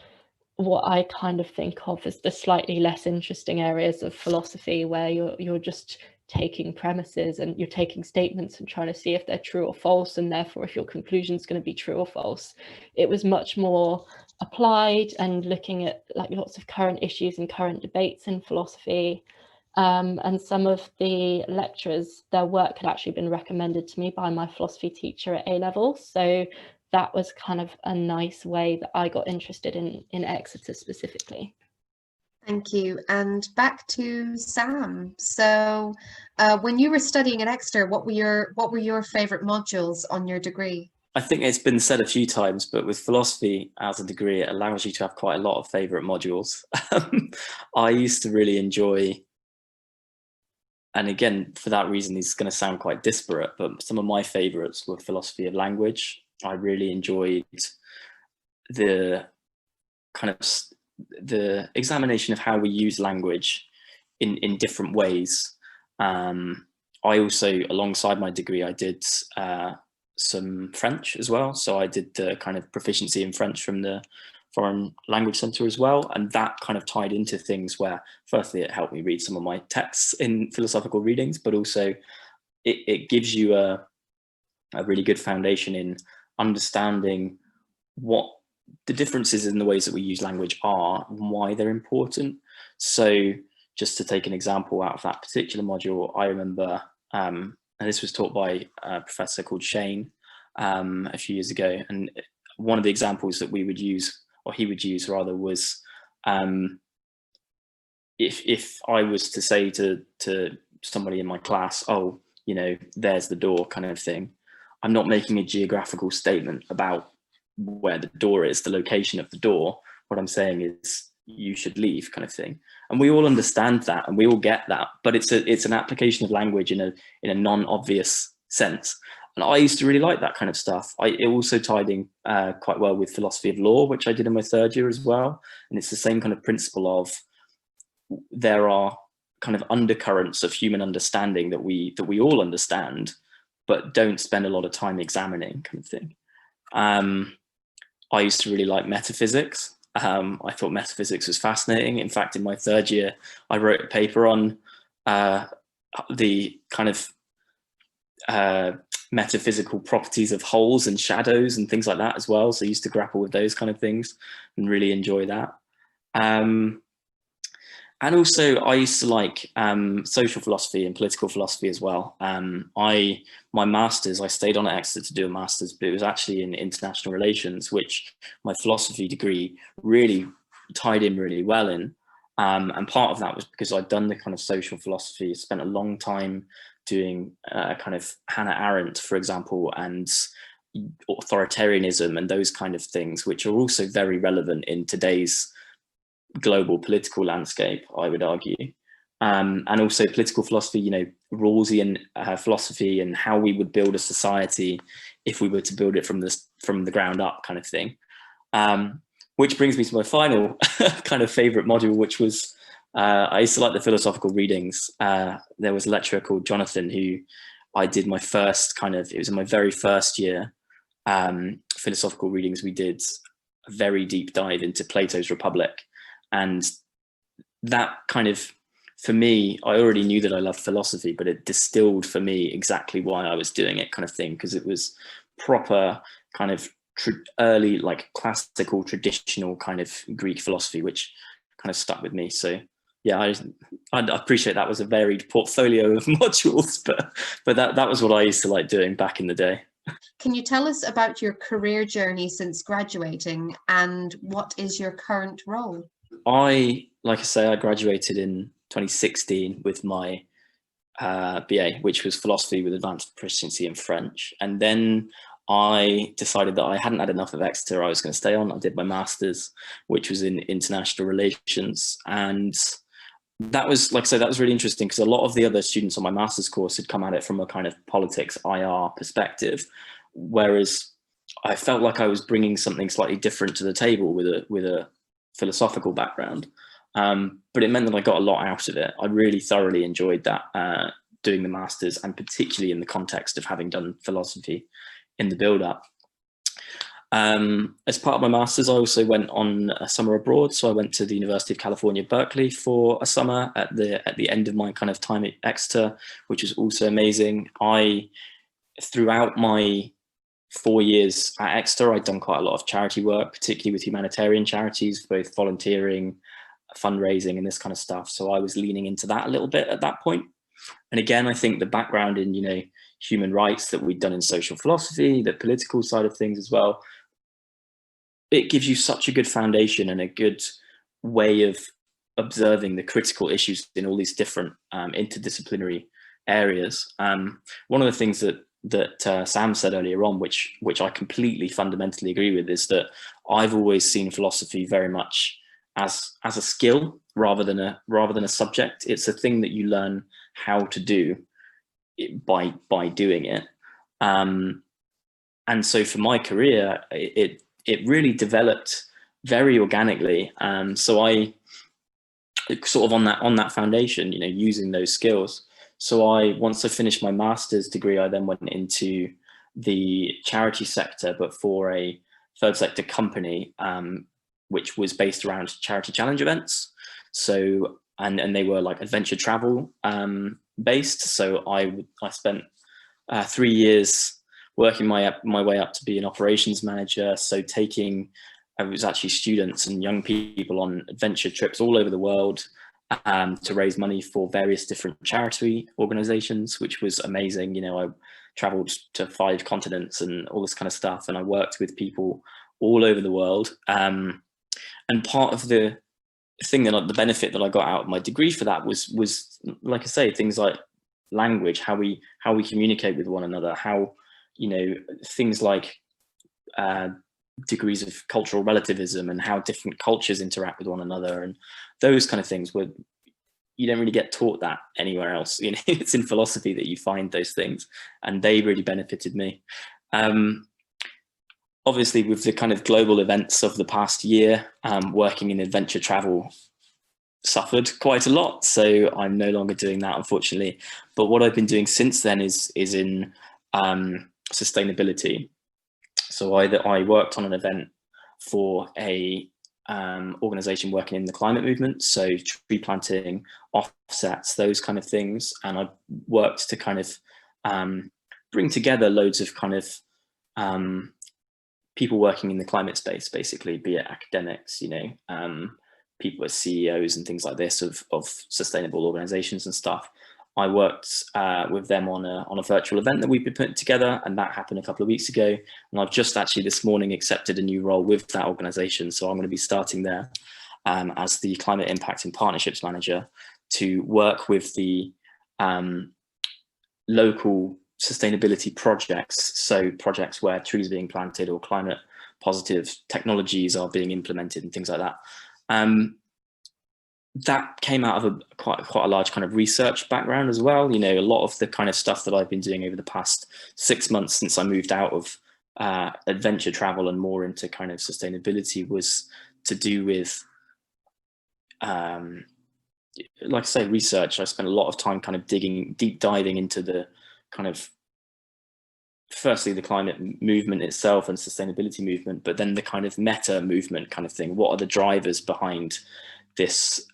what I kind of think of as the slightly less interesting areas of philosophy, where you're just taking premises and you're taking statements and trying to see if they're true or false, and therefore if your conclusion is going to be true or false. It was much more applied and looking at like lots of current issues and current debates in philosophy. And some of the lecturers, their work had actually been recommended to me by my philosophy teacher at A-level. So that was kind of a nice way that I got interested in Exeter specifically. Thank you. And back to Sam. So when you were studying at Exeter, what were your favorite modules on your degree? I think it's been said a few times, but with philosophy as a degree, it allows you to have quite a lot of favorite modules. I used to really enjoy, and again, for that reason, it's going to sound quite disparate, but some of my favorites were philosophy of language. I really enjoyed the kind of the examination of how we use language in different ways. I also, alongside my degree, I did some French as well. So I did the kind of proficiency in French from the Foreign Language Centre as well. And that kind of tied into things where, firstly, it helped me read some of my texts in philosophical readings, but also it gives you a really good foundation in understanding what the differences in the ways that we use language are and why they're important. So just to take an example out of that particular module, I remember and this was taught by a professor called Shane a few years ago. And one of the examples that we would use, or he would use rather, was if I was to say to somebody in my class, oh, you know, there's the door, kind of thing, I'm not making a geographical statement about where the door is, the location of the door. What I'm saying is you should leave, kind of thing. And we all understand that, and we all get that, but it's an application of language in a non-obvious sense. And I used to really like that kind of stuff. It also tied in quite well with philosophy of law, which I did in my third year as well. And it's the same kind of principle of there are kind of undercurrents of human understanding that we all understand, but don't spend a lot of time examining, kind of thing. I used to really like metaphysics. I thought metaphysics was fascinating. In fact, in my third year, I wrote a paper on the kind of metaphysical properties of holes and shadows and things like that as well. So I used to grapple with those kind of things and really enjoy that. And also I used to like social philosophy and political philosophy as well. My master's, I stayed on at Exeter to do a master's, but it was actually in international relations, which my philosophy degree really tied in really well in. And part of that was because I'd done the kind of social philosophy, spent a long time doing kind of Hannah Arendt, for example, and authoritarianism and those kind of things, which are also very relevant in today's global political landscape, I would argue. And also political philosophy, you know, Rawlsian philosophy, and how we would build a society if we were to build it from the ground up, kind of thing. Which brings me to my final kind of favorite module, which was I used to like the philosophical readings. There was a lecturer called Jonathan who I did my first kind of, it was in my very first year, philosophical readings. We did a very deep dive into Plato's Republic. And that kind of, for me, I already knew that I loved philosophy, but it distilled for me exactly why I was doing it, kind of thing, because it was proper kind of early, like classical, traditional kind of Greek philosophy, which kind of stuck with me. So yeah, I appreciate that was a varied portfolio of modules, but that was what I used to like doing back in the day. Can you tell us about your career journey since graduating, and what is your current role? Like I say, I graduated in 2016 with my BA, which was philosophy with advanced proficiency in French. And then I decided that I hadn't had enough of Exeter. I was going to stay on. I did my master's, which was in international relations. And that was, like I said, that was really interesting because a lot of the other students on my master's course had come at it from a kind of politics IR perspective, whereas I felt like I was bringing something slightly different to the table with a philosophical background. But it meant that I got a lot out of it. I really thoroughly enjoyed that, doing the master's, and particularly in the context of having done philosophy in the build-up. As part of my master's, I also went on a summer abroad. So I went to the University of California, Berkeley for a summer at the end of my kind of time at Exeter, which was also amazing. Throughout my 4 years at Exeter, I'd done quite a lot of charity work, particularly with humanitarian charities, both volunteering, fundraising, and this kind of stuff. So I was leaning into that a little bit at that point. And again, I think the background in, you know, human rights that we'd done in social philosophy, the political side of things as well, it gives you such a good foundation and a good way of observing the critical issues in all these different interdisciplinary areas. One of the things that Sam said earlier on, which I completely fundamentally agree with, is that I've always seen philosophy very much as a skill rather than a subject. It's a thing that you learn how to do by doing it. And so for my career, it really developed very organically. So I sort of on that foundation, you know, using those skills. So once I finished my master's degree, I then went into the charity sector, but for a third sector company, which was based around charity challenge events. So, and they were like adventure travel based. So I spent 3 years working my way up to be an operations manager. So it was actually students and young people on adventure trips all over the world, to raise money for various different charity organizations, which was amazing. You know, I traveled to 5 continents and all this kind of stuff, and I worked with people all over the world. And part of the thing that the benefit that I got out of my degree for that was like I say, things like language, how we communicate with one another, how, you know, things like degrees of cultural relativism and how different cultures interact with one another, and those kind of things where you don't really get taught that anywhere else. You know, it's in philosophy that you find those things, and they really benefited me. Obviously, with the kind of global events of the past year, working in adventure travel suffered quite a lot, so I'm no longer doing that, unfortunately. But what I've been doing since then is in sustainability. So I worked on an event for a organization working in the climate movement, so tree planting, offsets, those kind of things. And I worked to kind of bring together loads of kind of people working in the climate space, basically, be it academics, you know, people as CEOs and things like this of sustainable organizations and stuff. I worked with them on a virtual event that we've been putting together, and that happened a couple of weeks ago. And I've just actually this morning accepted a new role with that organization. So I'm going to be starting there as the Climate Impact and Partnerships Manager to work with the local sustainability projects. So projects where trees are being planted or climate positive technologies are being implemented and things like that. That came out of quite a large kind of research background as well. You know, a lot of the kind of stuff that I've been doing over the past 6 months since I moved out of adventure travel and more into kind of sustainability was to do with, like I say, research. I spent a lot of time kind of deep diving into the kind of, firstly, the climate movement itself and sustainability movement, but then the kind of meta movement kind of thing. What are the drivers behind this,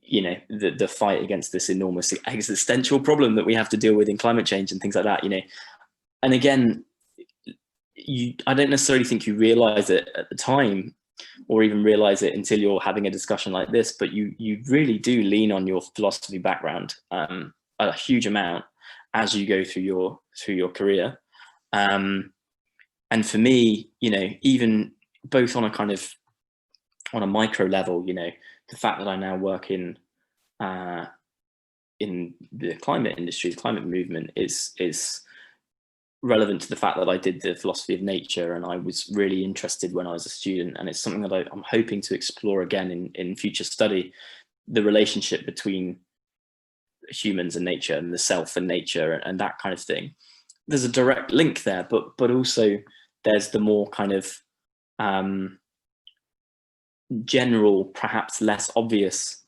you know, the fight against this enormous existential problem that we have to deal with in climate change and things like that, you know. And again, I don't necessarily think you realize it at the time or even realize it until you're having a discussion like this, but you really do lean on your philosophy background a huge amount as you go through your career. And for me, you know, even both on a kind of on a micro level, you know, the fact that I now work in the climate industry, the climate movement is relevant to the fact that I did the philosophy of nature, and I was really interested when I was a student, and it's something that I'm hoping to explore again in future study, the relationship between humans and nature and the self and nature and that kind of thing. There's a direct link there, but also there's the more kind of general, perhaps less obvious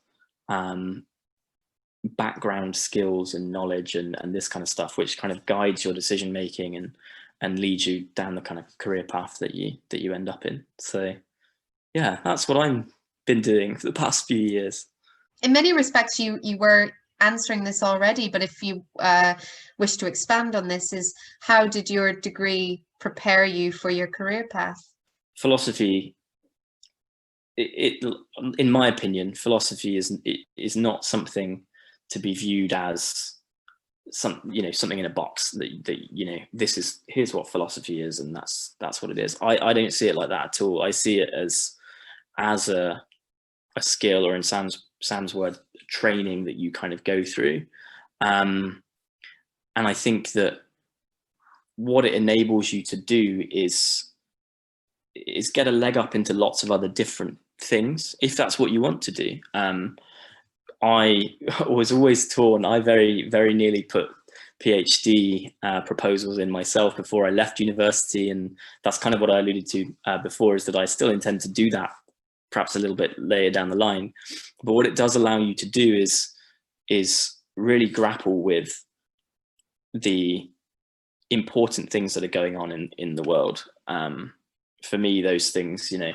background skills and knowledge and this kind of stuff, which kind of guides your decision making and leads you down the kind of career path that you end up in. So yeah, that's what I've been doing for the past few years. In many respects, you were answering this already, but if you wish to expand on this, is how did your degree prepare you for your career path? Philosophy, in my opinion, philosophy is not something to be viewed as something in a box that you know, here's what philosophy is and that's what it is. I don't see it like that at all. I see it as a skill, or in Sam's word, training that you kind of go through. And I think that what it enables you to do is get a leg up into lots of other different things, if that's what you want to do. I was always torn. I very, very nearly put PhD proposals in myself before I left university, and that's kind of what I alluded to before, is that I still intend to do that perhaps a little bit later down the line. But what it does allow you to do is really grapple with the important things that are going on in the world. For me, those things, you know,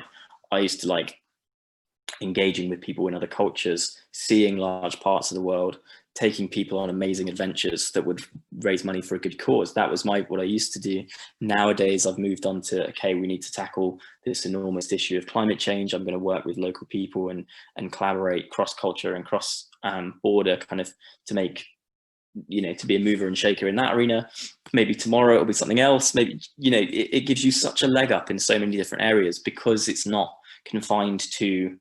I used to like engaging with people in other cultures, seeing large parts of the world, taking people on amazing adventures that would raise money for a good cause. That was what I used to do. Nowadays, I've moved on to, okay, we need to tackle this enormous issue of climate change. I'm going to work with local people and collaborate cross-culture and cross-border kind of to make, to be a mover and shaker in that arena. Maybe tomorrow it'll be something else. Maybe, it gives you such a leg up in so many different areas because it's not confined to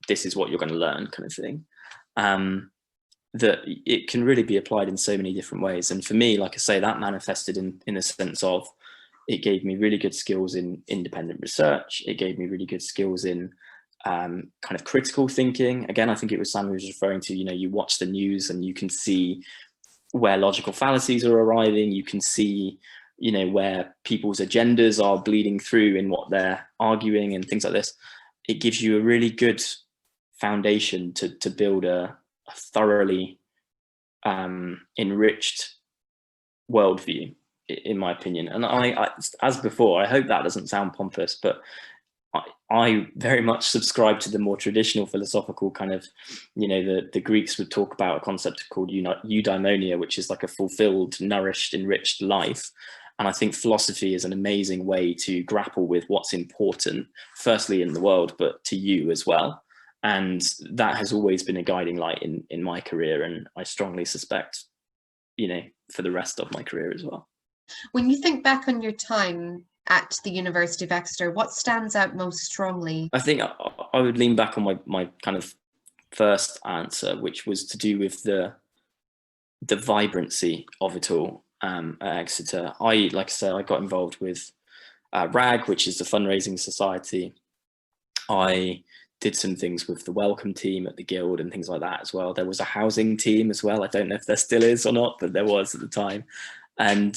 this is what you're going to learn kind of thing. That it can really be applied in so many different ways. And for me, like I say, that manifested in a sense of, it gave me really good skills in independent research. It gave me really good skills in kind of critical thinking. Again, I think it was Sam who was referring to, you watch the news and you can see where logical fallacies are arriving. You can see, where people's agendas are bleeding through in what they're arguing and things like this. It gives you a really good foundation to build a thoroughly enriched worldview, in my opinion. And I, as before, I hope that doesn't sound pompous, but I very much subscribe to the more traditional philosophical kind of, the Greeks would talk about a concept called eudaimonia, which is like a fulfilled, nourished, enriched life. And I think philosophy is an amazing way to grapple with what's important, firstly in the world, but to you as well. And that has always been a guiding light in my career. And I strongly suspect, for the rest of my career as well. When you think back on your time at the University of Exeter, what stands out most strongly? I think I would lean back on my kind of first answer, which was to do with the vibrancy of it all at Exeter. Like I said, I got involved with RAG, which is the fundraising society. I did some things with the welcome team at the guild and things like that as well. There was a housing team as well. I don't know if there still is or not, but there was at the time. And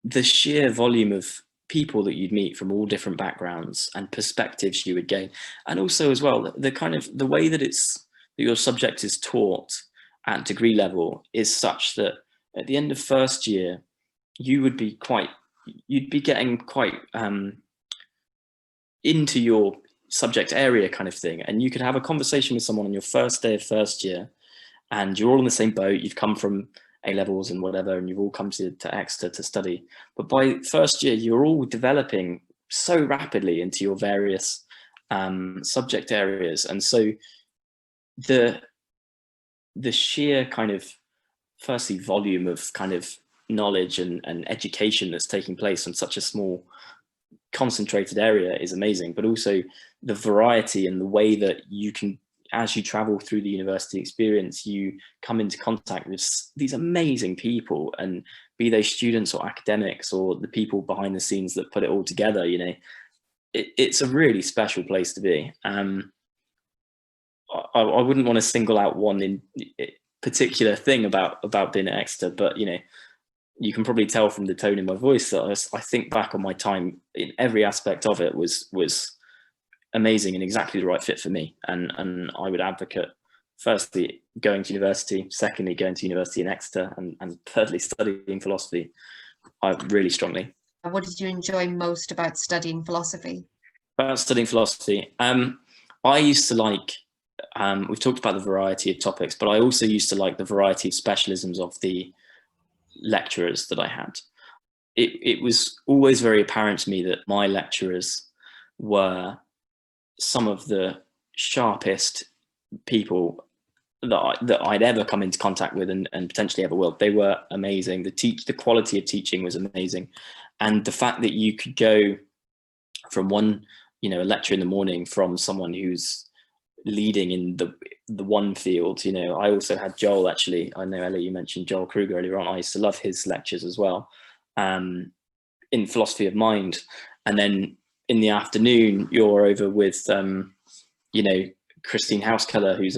the sheer volume of people that you'd meet from all different backgrounds and perspectives you would gain. And also as well, the way that your subject is taught at degree level is such that at the end of first year, you'd be getting quite into your subject area kind of thing. And you could have a conversation with someone on your first day of first year and you're all in the same boat. You've come from A-levels and whatever, and you've all come to Exeter to study. But by first year, you're all developing so rapidly into your various subject areas. And so the sheer kind of, firstly, volume of kind of knowledge and education that's taking place on such a small concentrated area is amazing, but also the variety and the way that you can, as you travel through the university experience, you come into contact with these amazing people, and be they students or academics or the people behind the scenes that put it all together, it's a really special place to be. I wouldn't want to single out one in particular thing about being at Exeter, but you can probably tell from the tone in my voice that I think back on my time in every aspect of it was amazing and exactly the right fit for me. And I would advocate, firstly, going to university, secondly, going to university in Exeter, and thirdly, studying philosophy, really strongly. What did you enjoy most about studying philosophy? About studying philosophy, I used to like, we've talked about the variety of topics, but I also used to like the variety of specialisms of the lecturers that I had. It was always very apparent to me that my lecturers were some of the sharpest people that I'd ever come into contact with and potentially ever will. They were amazing. The quality of teaching was amazing. And the fact that you could go from one, a lecture in the morning from someone who's leading in the one field. I also had Joel, actually. I know, Ellie, you mentioned Joel Kruger earlier on. I used to love his lectures as well, in philosophy of mind. And then in the afternoon, you're over with, Christine Housekeller, who's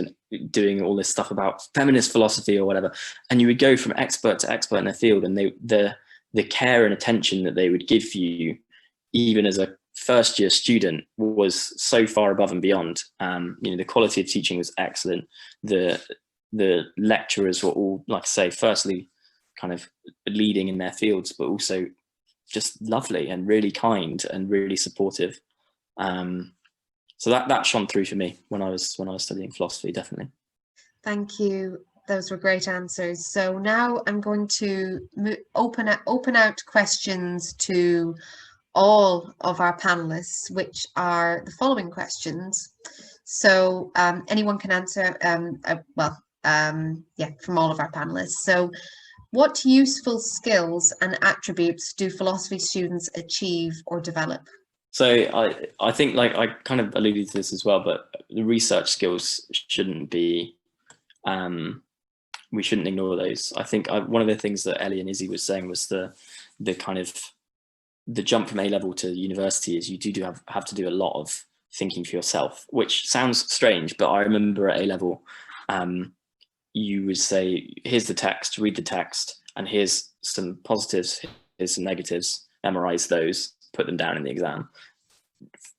doing all this stuff about feminist philosophy or whatever. And you would go from expert to expert in their field, and the care and attention that they would give you, even as a first year student, was so far above and beyond. The quality of teaching was excellent. The lecturers were all, like I say, firstly kind of leading in their fields, but also just lovely and really kind and really supportive. So that shone through for me when I was studying philosophy, definitely. Thank you. those were great answers. So now I'm going to open out questions to all of our panelists, which are the following questions. So anyone can answer, from all of our panelists. So what useful skills and attributes do philosophy students achieve or develop? So I think, like, I kind of alluded to this as well, but the research skills shouldn't be, we shouldn't ignore those. I think one of the things that Ellie and Izzie was saying was the kind of the jump from A level to university is you do have to do a lot of thinking for yourself, which sounds strange, but I remember at A level, you would say, here's the text, read the text, and here's some positives, here's some negatives, memorize those, put them down in the exam.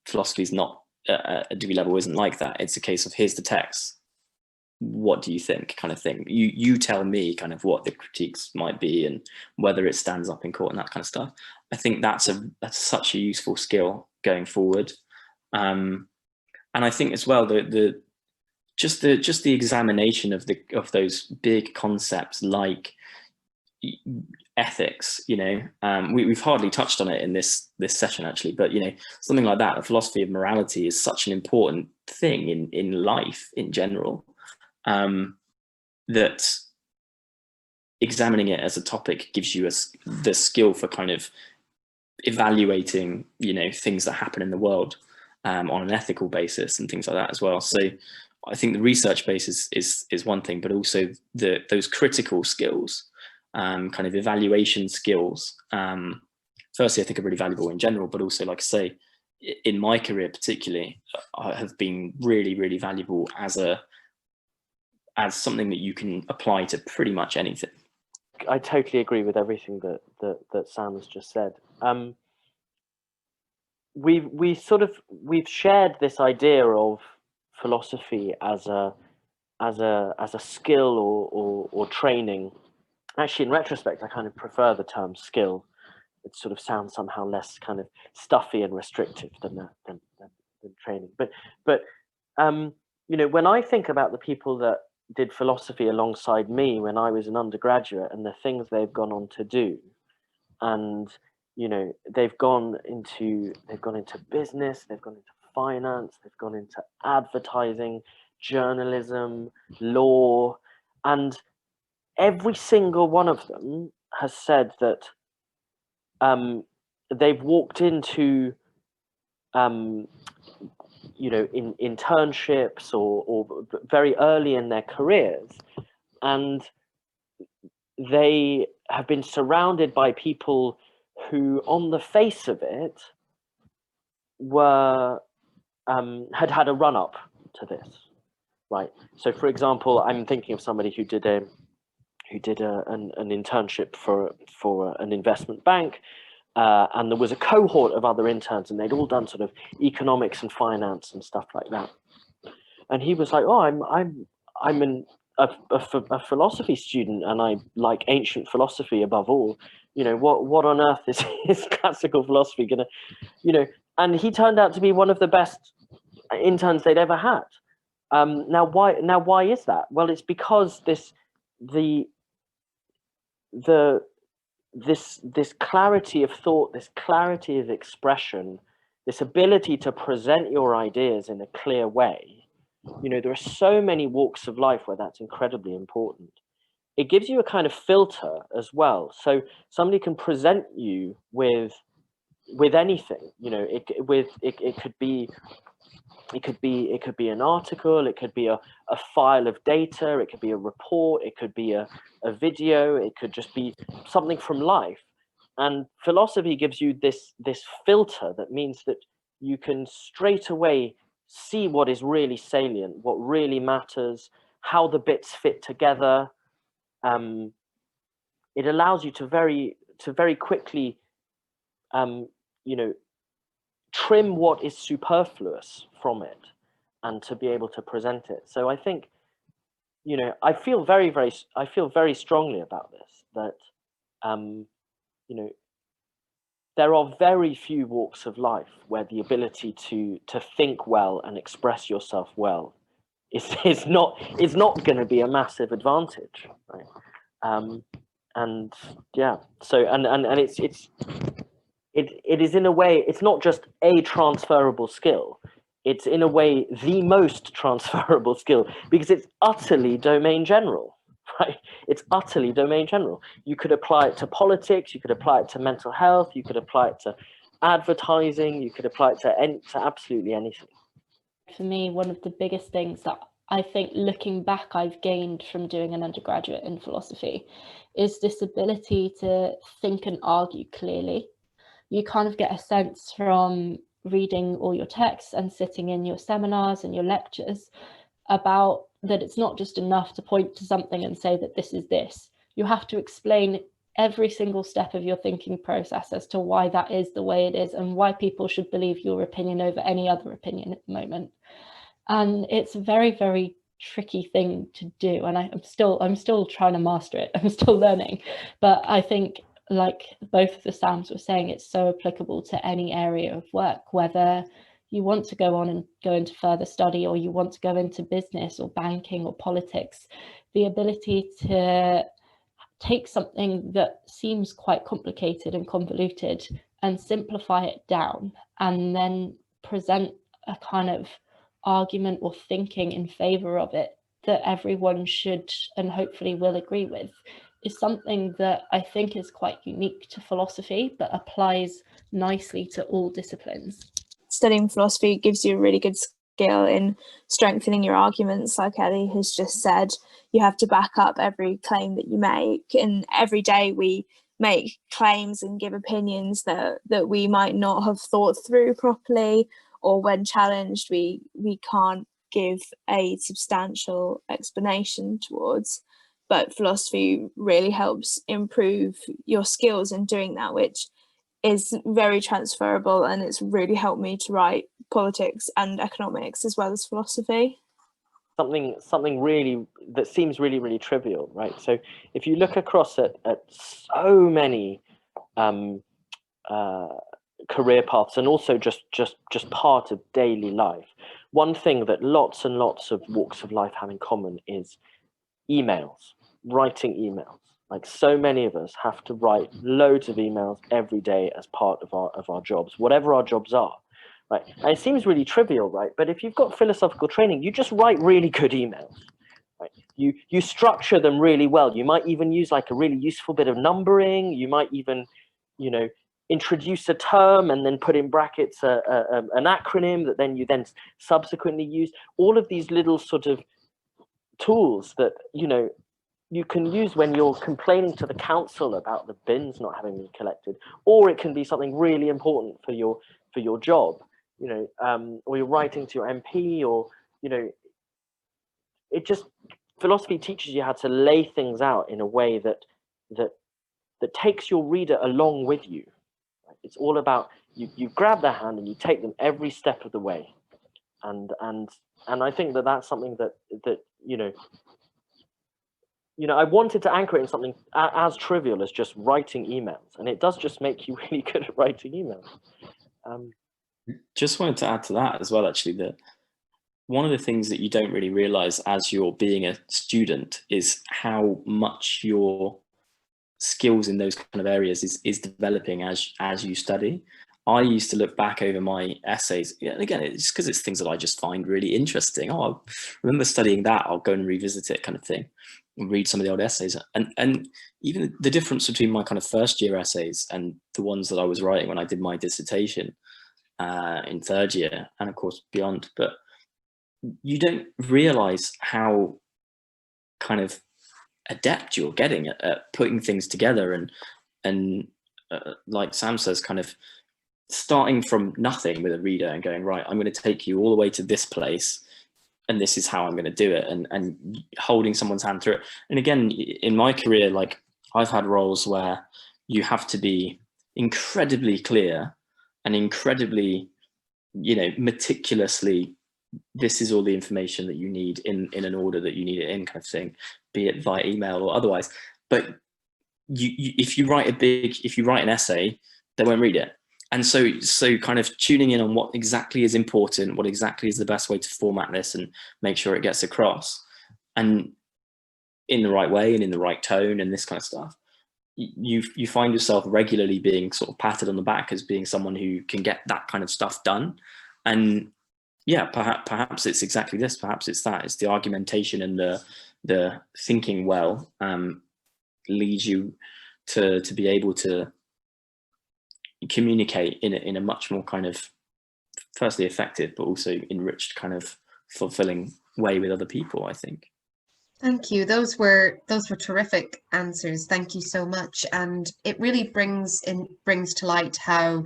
Philosophy is not, a degree level isn't like that. It's a case of, here's the text, what do you think, kind of thing. You tell me kind of what the critiques might be and whether it stands up in court and that kind of stuff. I think that's such a useful skill going forward. And I think as well, just the examination of those big concepts like ethics, you know, we've hardly touched on it in this session actually, but you know, something like that, the philosophy of morality is such an important thing in life in general, that examining it as a topic gives you the skill for kind of evaluating, you know, things that happen in the world on an ethical basis and things like that as well. So I think the research base is one thing, but also those critical skills, kind of evaluation skills, firstly, I think are really valuable in general, but also, like I say, in my career particularly, have been really, really valuable as something that you can apply to pretty much anything. I totally agree with everything that Sam has just said. We've shared this idea of philosophy as a skill or training. Actually, in retrospect, I kind of prefer the term skill. It sort of sounds somehow less kind of stuffy and restrictive than training. But you know, when I think about the people that did philosophy alongside me when I was an undergraduate and the things they've gone on to do, and you know, they've gone into business, they've gone into finance, they've gone into advertising, journalism, law, and every single one of them has said that they've walked into you know, in internships or very early in their careers, and they have been surrounded by people who, on the face of it, were had a run up to this, right? So, for example, I'm thinking of somebody who did an internship for an investment bank. And there was a cohort of other interns, and they'd all done sort of economics and finance and stuff like that. And he was like, "Oh, I'm a philosophy student, and I like ancient philosophy above all. You know, what on earth is classical philosophy gonna, you know?" And he turned out to be one of the best interns they'd ever had. Now why is that? Well, it's because this clarity of thought, this clarity of expression, this ability to present your ideas in a clear way, you know, there are so many walks of life where that's incredibly important. It gives you a kind of filter as well. So somebody can present you with anything, you know, it could be an article, it could be a file of data, it could be a report, it could be a video, it could just be something from life. And philosophy gives you this filter that means that you can straight away see what is really salient, what really matters, how the bits fit together. It allows you to very quickly, you know, trim what is superfluous from it and to be able to present it. So I think, you know, I feel very strongly about this, that you know, there are very few walks of life where the ability to think well and express yourself well it's not going to be a massive advantage, right? And yeah, so and it is in a way, it's not just a transferable skill, it's in a way the most transferable skill, because it's utterly domain general, right? It's utterly domain general. You could apply it to politics, you could apply it to mental health, you could apply it to advertising, you could apply it to absolutely anything. For me, one of the biggest things that I think, looking back, I've gained from doing an undergraduate in philosophy is this ability to think and argue clearly. You kind of get a sense from reading all your texts and sitting in your seminars and your lectures about that it's not just enough to point to something and say that this is this. You have to explain every single step of your thinking process as to why that is the way it is and why people should believe your opinion over any other opinion at the moment. And it's a very, very tricky thing to do, and I'm still trying to master it. I'm still learning, but I think, like both of the Sams were saying, it's so applicable to any area of work, whether you want to go on and go into further study, or you want to go into business or banking or politics. The ability to take something that seems quite complicated and convoluted and simplify it down, and then present a kind of argument or thinking in favor of it that everyone should and hopefully will agree with, is something that I think is quite unique to philosophy, but applies nicely to all disciplines. Studying philosophy gives you a really good skill in strengthening your arguments. Like Ellie has just said, you have to back up every claim that you make, and every day we make claims and give opinions that we might not have thought through properly, or when challenged we can't give a substantial explanation towards. But philosophy really helps improve your skills in doing that, which is very transferable, and it's really helped me to write politics and economics as well as philosophy. Something really that seems really, really trivial, right? So if you look across at so many career paths, and also just part of daily life, one thing that lots and lots of walks of life have in common is emails, writing emails. Like, so many of us have to write loads of emails every day as part of our jobs, whatever our jobs are, right? And it seems really trivial, right? But if you've got philosophical training, you just write really good emails, right? You structure them really well. You might even use like a really useful bit of numbering. You might even, introduce a term and then put in brackets an acronym that then you subsequently use. All of these little sort of tools that you can use when you're complaining to the council about the bins not having been collected, or it can be something really important for your job, or you're writing to your MP, or philosophy teaches you how to lay things out in a way that takes your reader along with you. It's all about you grab their hand and you take them every step of the way, and I think that's something that I wanted to anchor it in something as trivial as just writing emails, and it does just make you really good at writing emails. Just wanted to add to that as well, actually, that one of the things that you don't really realize as you're being a student is how much your skills in those kind of areas is developing as you study. I used to look back over my essays, and again, it's because it's things that I just find really interesting. I remember studying that, I'll go and revisit it, kind of thing, and read some of the old essays. And even the difference between my kind of first year essays and the ones that I was writing when I did my dissertation in third year, and of course beyond, but you don't realize how kind of adept you're getting at putting things together, and like Sam says, kind of starting from nothing with a reader and going, right, I'm going to take you all the way to this place, and this is how I'm going to do it, and holding someone's hand through it. And again, in my career, like, I've had roles where you have to be incredibly clear and incredibly, meticulously, this is all the information that you need in an order that you need it in, kind of thing, be it via email or otherwise. But if you write an essay, they won't read it. so kind of tuning in on what exactly is important, what exactly is the best way to format this and make sure it gets across, and in the right way and in the right tone and this kind of stuff, you find yourself regularly being sort of patted on the back as being someone who can get that kind of stuff done. And yeah, perhaps it's exactly this, perhaps it's that, it's the argumentation and the thinking well leads you to be able to communicate in a much more kind of, firstly effective, but also enriched kind of fulfilling way with other people, I think. Thank you. Those were terrific answers. Thank you so much. And it really brings to light how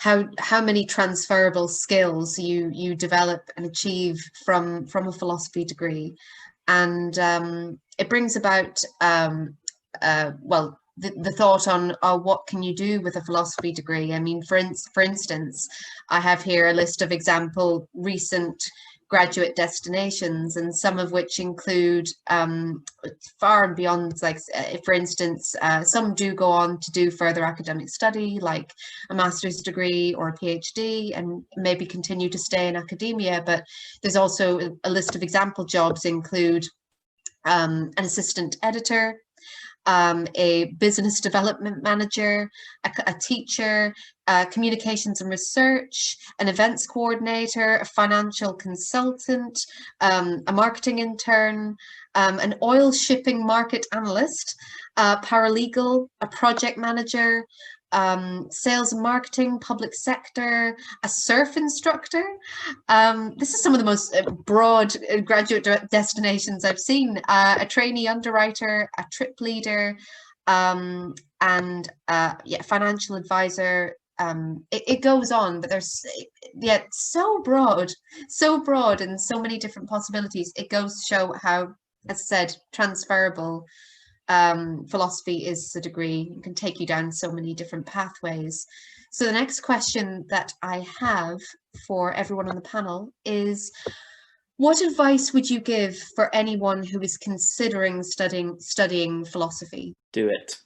many transferable skills you develop and achieve from a philosophy degree. And it brings about well, the thought on what can you do with a philosophy degree. I mean, for instance, I have here a list of example recent graduate destinations, and some of which include far and beyond, like for instance, some do go on to do further academic study like a master's degree or a PhD and maybe continue to stay in academia, but there's also a list of example jobs include an assistant editor, a business development manager, a teacher, communications and research, an events coordinator, a financial consultant, a marketing intern, an oil shipping market analyst, a paralegal, a project manager, sales and marketing, public sector, a surf instructor. This is some of the most broad graduate destinations I've seen. A trainee underwriter, a trip leader, and yeah, financial advisor. It goes on, but there's so broad and so many different possibilities. It goes to show how, as I said, transferable philosophy is a degree. It can take you down so many different pathways. So the next question that I have for everyone on the panel is, what advice would you give for anyone who is considering studying philosophy? Do it.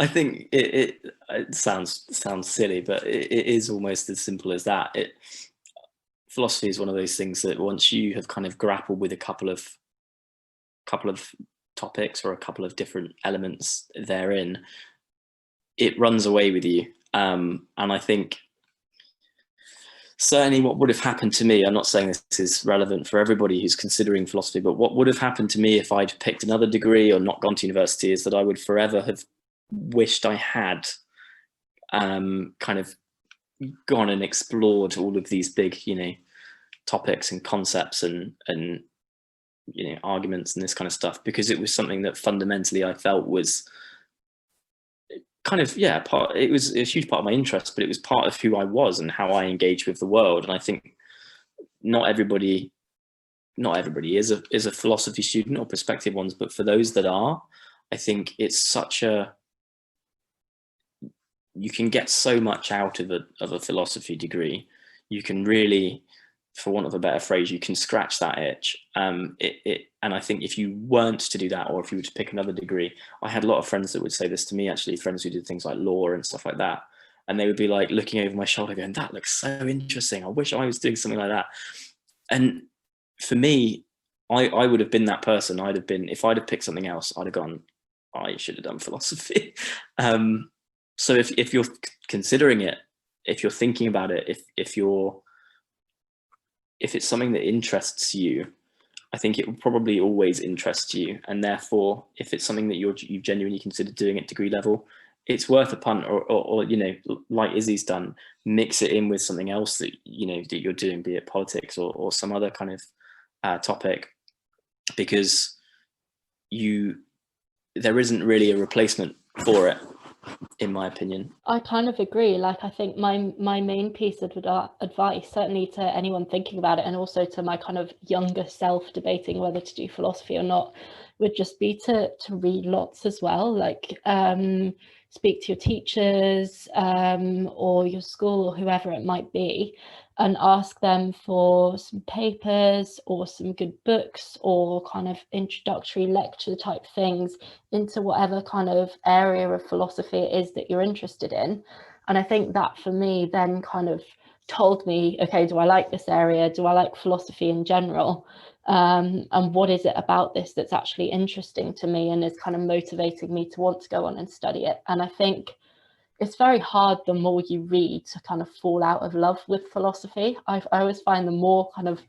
I think it sounds silly, but it is almost as simple as that. Philosophy is one of those things that once you have kind of grappled with a couple of topics or a couple of different elements therein, it runs away with you. And I think certainly what would have happened to me, I'm not saying this is relevant for everybody who's considering philosophy, but what would have happened to me if I'd picked another degree or not gone to university is that I would forever have wished I had kind of gone and explored all of these big, topics and concepts and arguments and this kind of stuff, because it was something that fundamentally I felt was kind of, it was a huge part of my interest, but it was part of who I was and how I engage with the world. And I think not everybody is a philosophy student or prospective ones, but for those that are, I think it's you can get so much out of a philosophy degree. You can really, for want of a better phrase, you can scratch that itch. And I think if you weren't to do that, or if you were to pick another degree, I had a lot of friends that would say this to me, actually, friends who did things like law and stuff like that. And they would be like looking over my shoulder going, that looks so interesting. I wish I was doing something like that. And for me, I would have been that person. If I'd have picked something else, I'd have gone, I should have done philosophy. So if you're considering it, if you're thinking about it, if it's something that interests you, I think it will probably always interest you. And therefore, if it's something that you've genuinely considered doing at degree level, it's worth a punt, or like Izzie's done, mix it in with something else that that you're doing, be it politics or some other kind of topic, because there isn't really a replacement for it, in my opinion. I kind of agree. Like, I think my main piece of advice, certainly to anyone thinking about it, and also to my kind of younger self debating whether to do philosophy or not, would just be to read lots as well. Like, speak to your teachers or your school or whoever it might be. and ask them for some papers or some good books or kind of introductory lecture type things into whatever kind of area of philosophy it is that you're interested in. And I think that for me then kind of told me, okay, do I like this area? Do I like philosophy in general? And what is it about this that's actually interesting to me and is kind of motivating me to want to go on and study it? And I think it's very hard the more you read to kind of fall out of love with philosophy. I always find the more kind of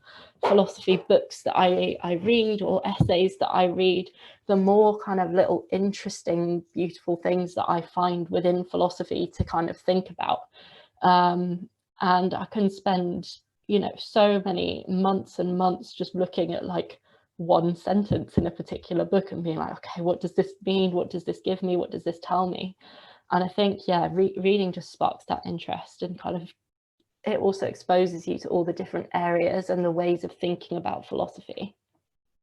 philosophy books that I read or essays that I read, the more kind of little interesting, beautiful things that I find within philosophy to kind of think about. And I can spend, you know, so many months and months just looking at like one sentence in a particular book and being like, okay, what does this mean? What does this give me? What does this tell me? And I think, yeah, reading just sparks that interest, and kind of it also exposes you to all the different areas and the ways of thinking about philosophy.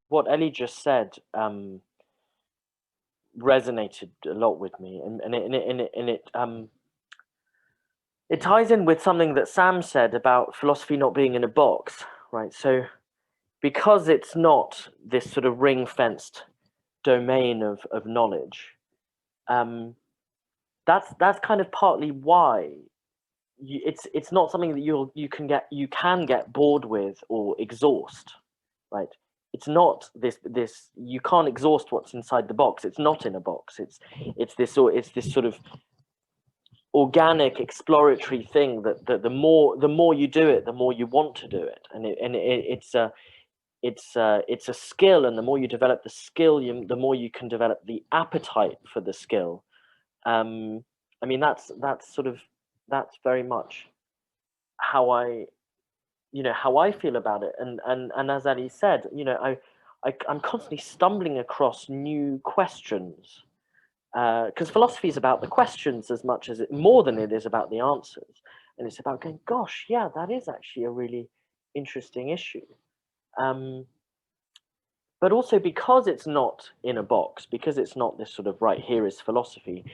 What Ellie just said resonated a lot with me, and it ties in with something that Sam said about philosophy not being in a box, right? So because it's not this sort of ring-fenced domain of knowledge, that's kind of partly why it's not something that you can get bored with or exhaust, right? It's not this you can't exhaust what's inside the box. It's not in a box. It's this sort of organic exploratory thing that the more you do it, the more you want to do it, and it's a skill, and the more you develop the skill, the more you can develop the appetite for the skill. I mean, that's very much how I feel about it, and as Ali said, you know, I'm constantly stumbling across new questions, because philosophy is about the questions as much as more than it is about the answers, and it's about going, gosh, yeah, that is actually a really interesting issue. But also because it's not in a box, because it's not this sort of, right, here is philosophy.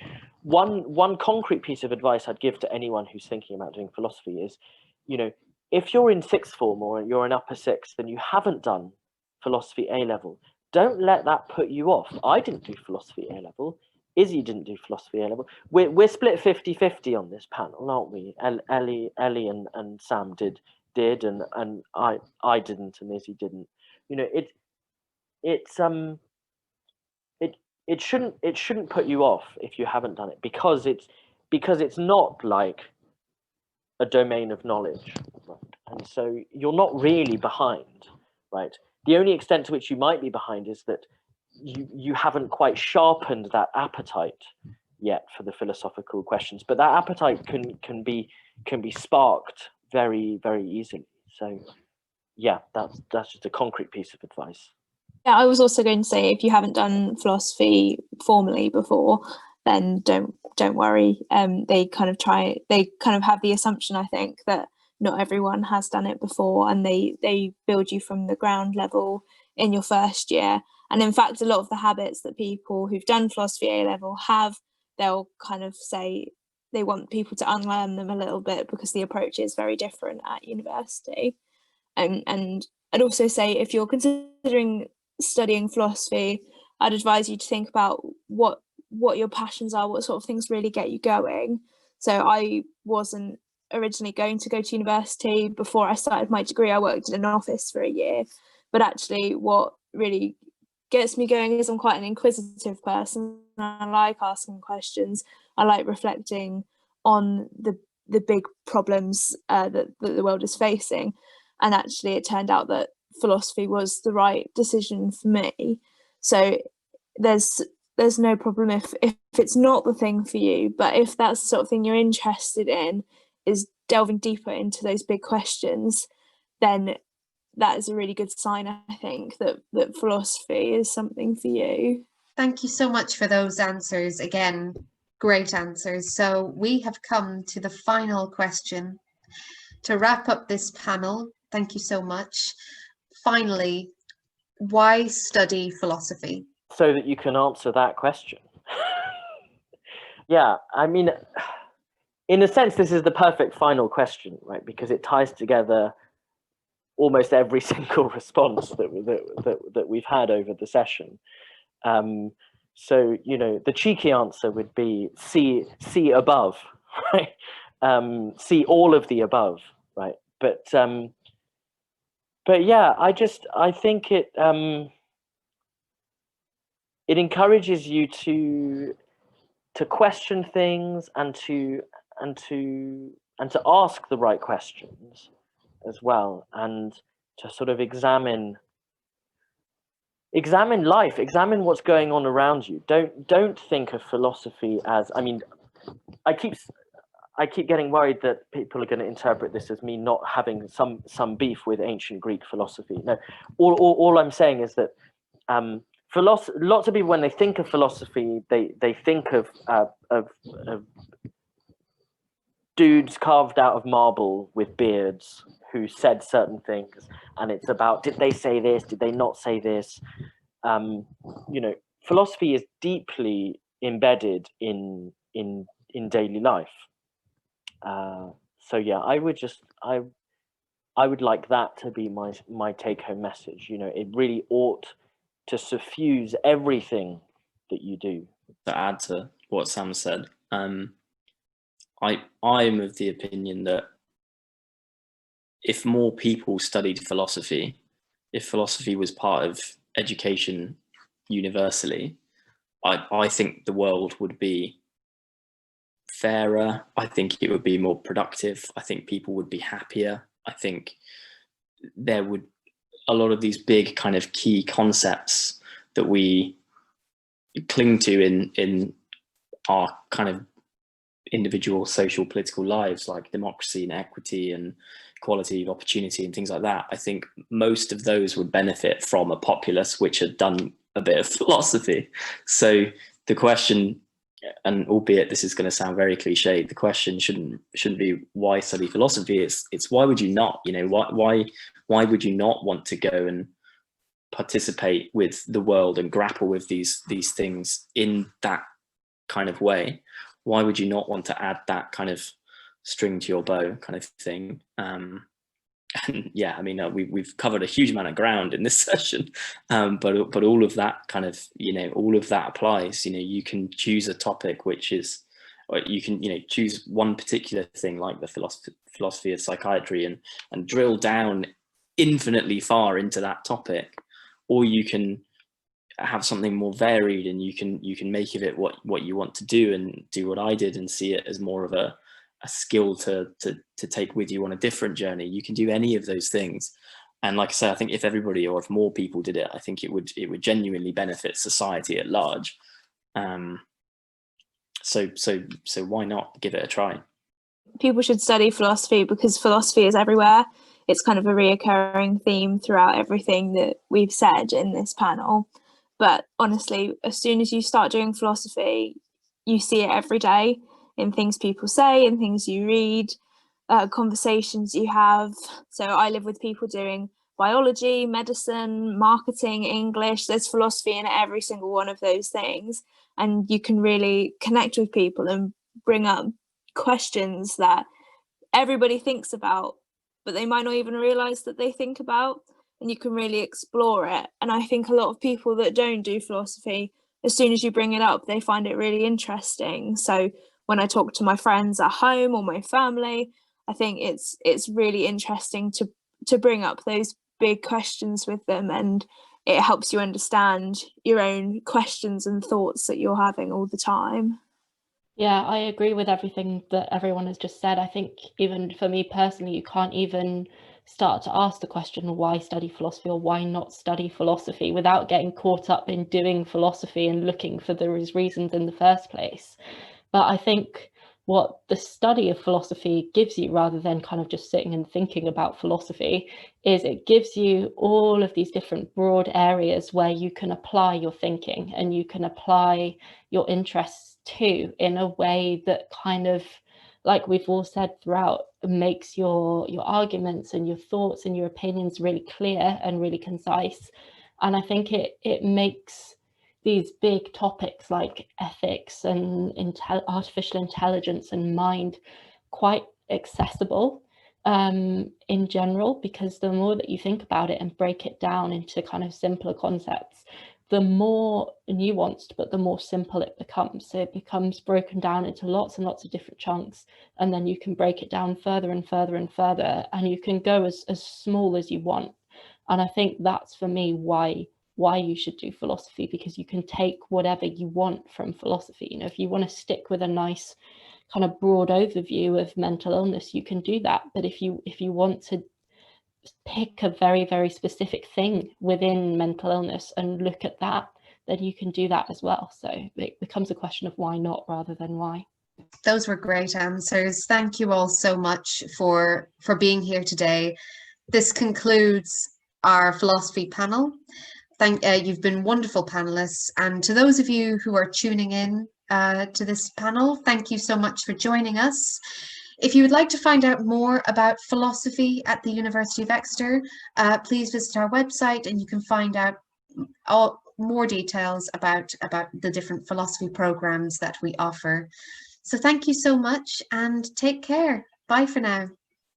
One concrete piece of advice I'd give to anyone who's thinking about doing philosophy is, you know, if you're in sixth form or you're in upper sixth and you haven't done philosophy A level, don't let that put you off. I didn't do philosophy A level. Izzie didn't do philosophy A level. We're split 50-50 on this panel, aren't we? Ellie and Sam did, and I didn't, and Izzie didn't. You know, it shouldn't put you off if you haven't done it, because it's not like a domain of knowledge, right? And so you're not really behind, right? The only extent to which you might be behind is that you haven't quite sharpened that appetite yet for the philosophical questions, but that appetite can be sparked very, very easily. So yeah, that's just a concrete piece of advice. Yeah, I was also going to say, if you haven't done philosophy formally before, then don't worry. They kind of have the assumption, I think, that not everyone has done it before, and they build you from the ground level in your first year. And in fact, a lot of the habits that people who've done philosophy A level have, they'll kind of say they want people to unlearn them a little bit, because the approach is very different at university. And I'd also say, if you're considering studying philosophy, I'd advise you to think about what your passions are, what sort of things really get you going. So I wasn't originally going to go to university. Before I started my degree, I worked in an office for a year, but actually what really gets me going is I'm quite an inquisitive person. I like asking questions. I like reflecting on the big problems that the world is facing. And actually it turned out that philosophy was the right decision for me. So there's no problem if it's not the thing for you, but if that's the sort of thing you're interested in, is delving deeper into those big questions, then that is a really good sign, I think, that philosophy is something for you. Thank you so much for those answers. Again, great answers. So we have come to the final question to wrap up this panel. Thank you so much. Finally, why study philosophy? So that you can answer that question. Yeah, I mean, in a sense, this is the perfect final question, right? Because it ties together almost every single response that we've had over the session. So, you know, the cheeky answer would be see above, right? See all of the above, right? But yeah, I think it encourages you to question things and to ask the right questions as well, and to sort of examine life, examine what's going on around you. Don't think of philosophy as, I mean, I keep getting worried that people are going to interpret this as me not having some beef with ancient Greek philosophy. No, all I'm saying is that lots of people, when they think of philosophy, they think of dudes carved out of marble with beards who said certain things, and it's about, did they say this, did they not say this? You know, philosophy is deeply embedded in daily life. So yeah, I would like that to be my take-home message. You know, it really ought to suffuse everything that you do. To add to what Sam said, I'm of the opinion that if more people studied philosophy, if philosophy was part of education universally, I think the world would be fairer. I think it would be more productive. I think people would be happier. I think there would, a lot of these big kind of key concepts that we cling to in our kind of individual social political lives, like democracy and equity and equality of opportunity and things like that, I think most of those would benefit from a populace which had done a bit of philosophy. So the question, and albeit this is going to sound very cliche, the question shouldn't be why study philosophy. It's why would you not? You know, why would you not want to go and participate with the world and grapple with these things in that kind of way? Why would you not want to add that kind of string to your bow, kind of thing? And yeah, I mean, we've covered a huge amount of ground in this session, but all of that kind of, you know, all of that applies. You know, you can choose a topic which is, or you can, you know, choose one particular thing like the philosophy of psychiatry and drill down infinitely far into that topic, or you can have something more varied and you can make of it what you want to do, and do what I did and see it as more of a skill to take with you on a different journey. You can do any of those things, and like I say, I think if everybody, or if more people did it, I think it would genuinely benefit society at large. So why not give it a try? People should study philosophy because philosophy is everywhere. It's kind of a reoccurring theme throughout everything that we've said in this panel. But honestly, as soon as you start doing philosophy, you see it every day in things people say, in things you read, conversations you have. So I live with people doing biology, medicine, marketing, English. There's philosophy in every single one of those things. And you can really connect with people and bring up questions that everybody thinks about, but they might not even realize that they think about. And you can really explore it. And I think a lot of people that don't do philosophy, as soon as you bring it up, they find it really interesting. So when I talk to my friends at home or my family, I think it's really interesting to bring up those big questions with them, and it helps you understand your own questions and thoughts that you're having all the time. Yeah, I agree with everything that everyone has just said. I think even for me personally, you can't even start to ask the question, why study philosophy or why not study philosophy, without getting caught up in doing philosophy and looking for those reasons in the first place. But I think what the study of philosophy gives you, rather than kind of just sitting and thinking about philosophy, is it gives you all of these different broad areas where you can apply your thinking and you can apply your interests to, in a way that kind of, like we've all said throughout, makes your arguments and your thoughts and your opinions really clear and really concise. And I think it makes these big topics like ethics and artificial intelligence and mind quite accessible in general, because the more that you think about it and break it down into kind of simpler concepts, the more nuanced, but the more simple it becomes. So it becomes broken down into lots and lots of different chunks, and then you can break it down further and further and further, and you can go as small as you want. And I think that's, for me, why you should do philosophy, because you can take whatever you want from philosophy. You know, if you want to stick with a nice kind of broad overview of mental illness, you can do that. But if you want to pick a very, very specific thing within mental illness and look at that, then you can do that as well. So it becomes a question of why not rather than why. Those were great answers. Thank you all so much for being here today. This concludes our philosophy panel. You've been wonderful panelists, and to those of you who are tuning in to this panel, thank you so much for joining us. If you would like to find out more about philosophy at the University of Exeter, please visit our website, and you can find out more details about the different philosophy programs that we offer. So thank you so much, and take care. Bye for now.